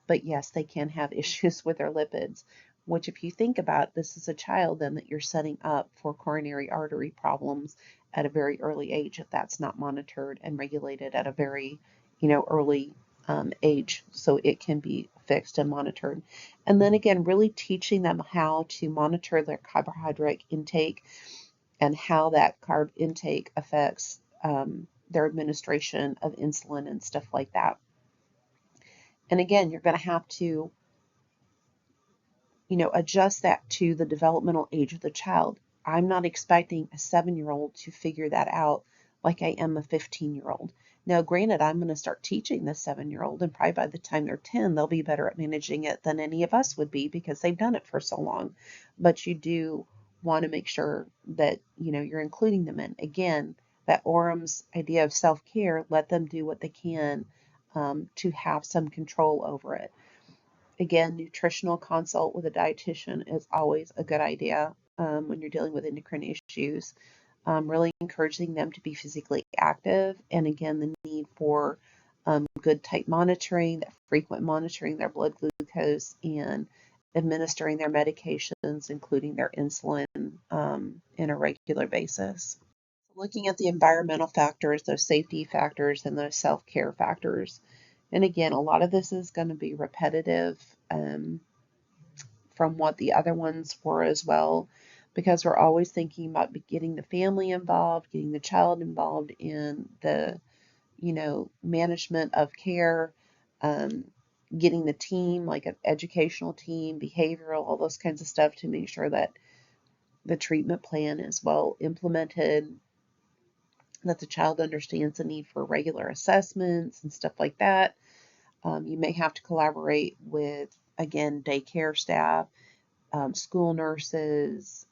but yes, they can have issues with their lipids, which if you think about, this is a child then that you're setting up for coronary artery problems at a very early age if that's not monitored and regulated at a very, early age, so it can be fixed and monitored. And then again, really teaching them how to monitor their carbohydrate intake and how that carb intake affects their administration of insulin and stuff like that. And again, you're going to have to, adjust that to the developmental age of the child. I'm not expecting a 7-year-old to figure that out like I am a 15-year-old. Now, granted, I'm going to start teaching this 7-year-old, and probably by the time they're 10, they'll be better at managing it than any of us would be because they've done it for so long. But you do want to make sure that, you're including them in. Again, that Orum's idea of self-care, let them do what they can to have some control over it. Again, nutritional consult with a dietitian is always a good idea when you're dealing with endocrine issues. Really encouraging them to be physically active, and again, the need for good type monitoring, that frequent monitoring their blood glucose, and administering their medications, including their insulin, in a regular basis. Looking at the environmental factors, those safety factors, and those self-care factors. And again, a lot of this is going to be repetitive from what the other ones were as well, because we're always thinking about getting the family involved, getting the child involved in the, management of care, um, getting the team, like an educational team, behavioral, all those kinds of stuff to make sure that the treatment plan is well implemented, that the child understands the need for regular assessments and stuff like that. You may have to collaborate with, again, daycare staff, school nurses,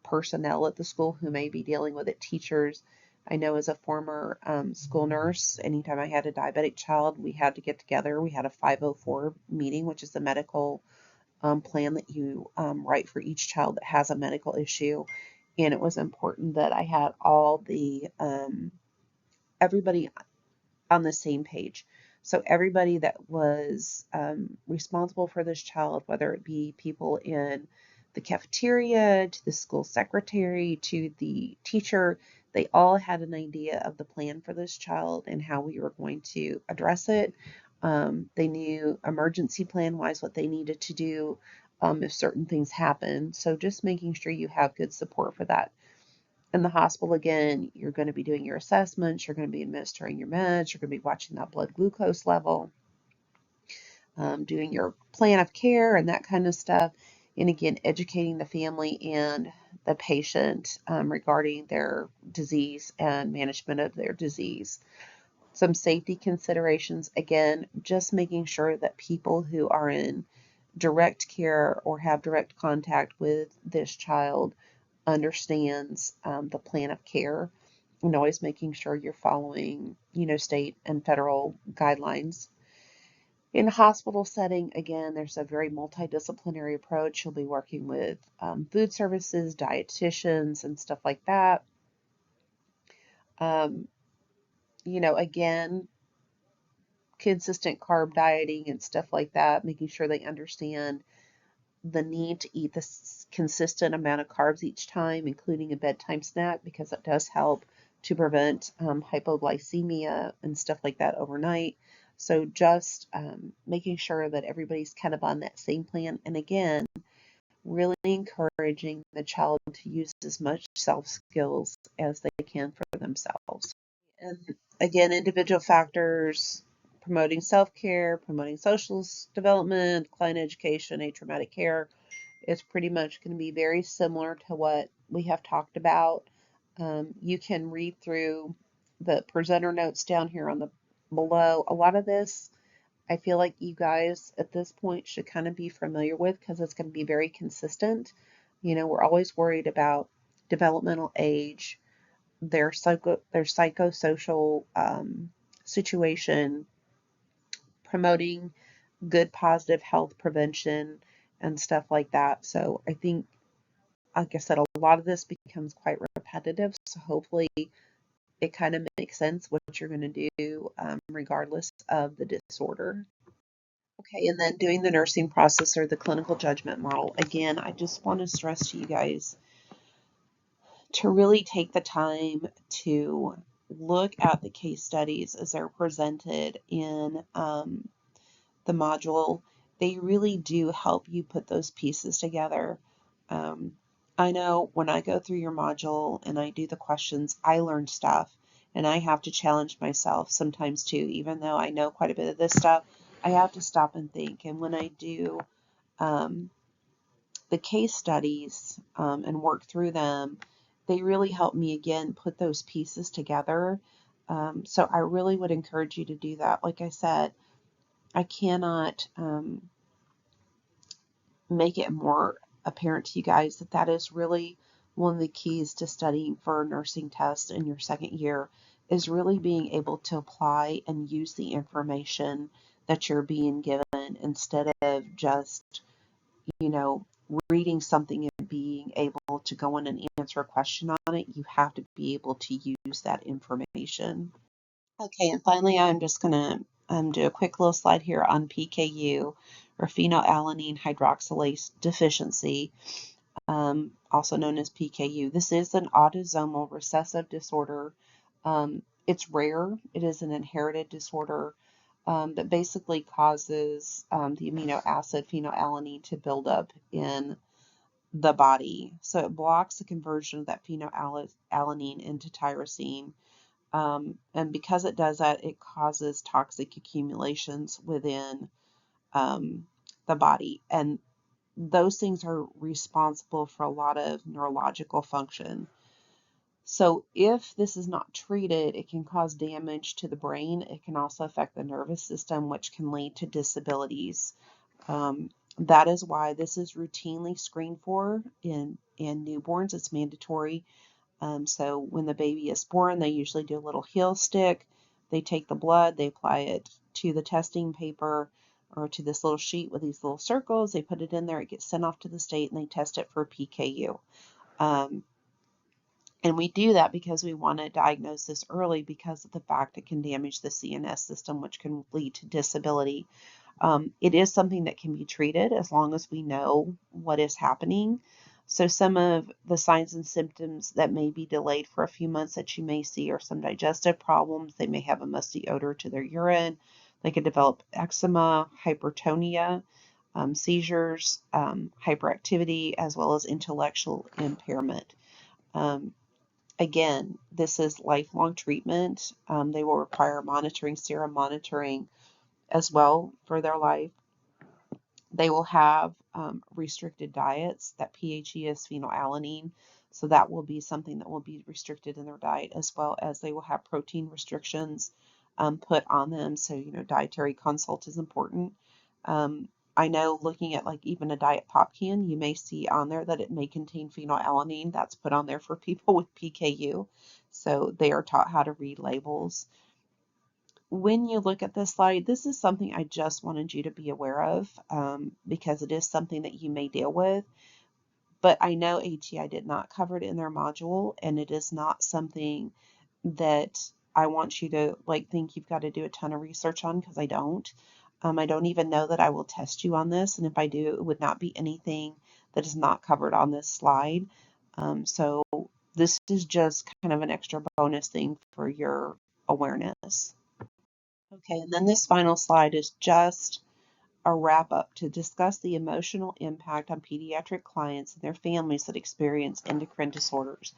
personnel at the school who may be dealing with it, teachers. I know as a former school nurse, anytime I had a diabetic child, we had to get together. We had a 504 meeting, which is the medical plan that you write for each child that has a medical issue. And it was important that I had all the everybody on the same page. So everybody that was responsible for this child, whether it be people in the cafeteria, to the school secretary, to the teacher, they all had an idea of the plan for this child and how we were going to address it. They knew emergency plan wise what they needed to do if certain things happen. So just making sure you have good support for that. In the hospital, again, you're going to be doing your assessments, you're going to be administering your meds, you're going to be watching that blood glucose level, doing your plan of care and that kind of stuff. And again, educating the family and the patient regarding their disease and management of their disease. Some safety considerations, again, just making sure that people who are in direct care or have direct contact with this child understands the plan of care, and always making sure you're following, state and federal guidelines. In a hospital setting, again, there's a very multidisciplinary approach. You'll be working with food services, dietitians, and stuff like that. Um, again, consistent carb dieting and stuff like that, making sure they understand the need to eat this consistent amount of carbs each time, including a bedtime snack, because it does help to prevent hypoglycemia and stuff like that overnight. So just making sure that everybody's kind of on that same plan. And again, really encouraging the child to use as much self skills as they can for themselves. And again, individual factors, promoting self care, promoting social development, client education, atraumatic care, is pretty much going to be very similar to what we have talked about. You can read through the presenter notes down here on the below. A lot of this, I feel like you guys at this point should kind of be familiar with because it's going to be very consistent. We're always worried about developmental age, their psychosocial situation, promoting good positive health prevention and stuff like that. So I think, like I said, a lot of this becomes quite repetitive. So hopefully it kind of makes sense what you're going to do regardless of the disorder. Okay, and then doing the nursing process or the clinical judgment model. Again, I just want to stress to you guys to really take the time to look at the case studies as they're presented in the module. They really do help you put those pieces together. Um, I know when I go through your module and I do the questions, I learn stuff and I have to challenge myself sometimes too, even though I know quite a bit of this stuff. I have to stop and think. And when I do um, the case studies and work through them, they really help me again put those pieces together. So I really would encourage you to do that. Like I said, I cannot make it more apparent to you guys that that is really one of the keys to studying for a nursing test in your second year, is really being able to apply and use the information that you're being given instead of just, you know, reading something and being able to go in and answer a question on it. You have to be able to use that information. Okay, and finally, I'm just going to do a quick little slide here on PKU, or phenylalanine hydroxylase deficiency. also known as PKU. This is an autosomal recessive disorder. It's rare. It is an inherited disorder that basically causes the amino acid phenylalanine to build up in the body. So it blocks the conversion of that phenylalanine into tyrosine. And because it does that, it causes toxic accumulations within the body. And those things are responsible for a lot of neurological function. So if this is not treated, it can cause damage to the brain. It can also affect the nervous system, which can lead to disabilities. That is why this is routinely screened for in newborns. It's mandatory. So when the baby is born, they usually do a little heel stick. They take the blood, they apply it to the testing paper or to this little sheet with these little circles. They put it in there, it gets sent off to the state, and they test it for PKU. And we do that because we want to diagnose this early because of the fact it can damage the CNS system, which can lead to disability. It is something that can be treated as long as we know what is happening. So some of the signs and symptoms that may be delayed for a few months that you may see are some digestive problems. They may have a musty odor to their urine. They could develop eczema, hypertonia, seizures, hyperactivity, as well as intellectual impairment. Again, this is lifelong treatment. They will require monitoring, serum monitoring as well for their life. They will have restricted diets. That PHE is phenylalanine, so that will be something that will be restricted in their diet, as well as they will have protein restrictions put on them. So, dietary consult is important. I know looking at like even a diet pop can, you may see on there that it may contain phenylalanine. That's put on there for people with PKU. So they are taught how to read labels. When you look at this slide, this is something I just wanted you to be aware of because it is something that you may deal with. But I know ATI did not cover it in their module, and it is not something that I want you to think you've got to do a ton of research on, because I don't. I don't even know that I will test you on this, and if I do, it would not be anything that is not covered on this slide. So this is just kind of an extra bonus thing for your awareness. Okay, and then this final slide is just a wrap up to discuss the emotional impact on pediatric clients and their families that experience endocrine disorders.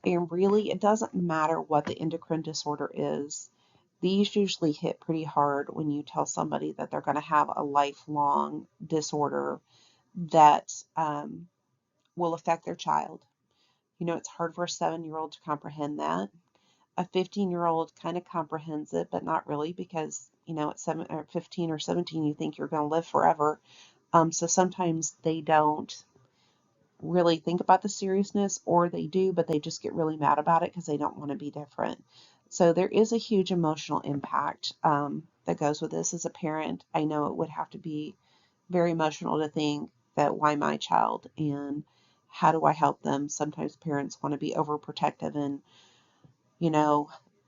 And really, it doesn't matter what the endocrine disorder is. These usually hit pretty hard when you tell somebody that they're going to have a lifelong disorder that will affect their child. It's hard for a 7-year-old to comprehend that. A 15-year-old kind of comprehends it, but not really, because at 15 or 17 you think you're going to live forever. So sometimes they don't really think about the seriousness, or they do, but they just get really mad about it because they don't want to be different. So there is a huge emotional impact that goes with this. As a parent, I know it would have to be very emotional to think that why my child, and how do I help them? Sometimes parents want to be overprotective and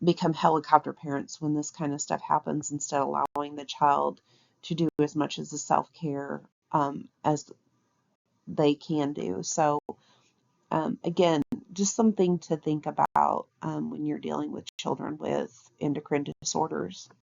become helicopter parents when this kind of stuff happens, instead of allowing the child to do as much as the self-care as they can do. So again, just something to think about when you're dealing with children with endocrine disorders.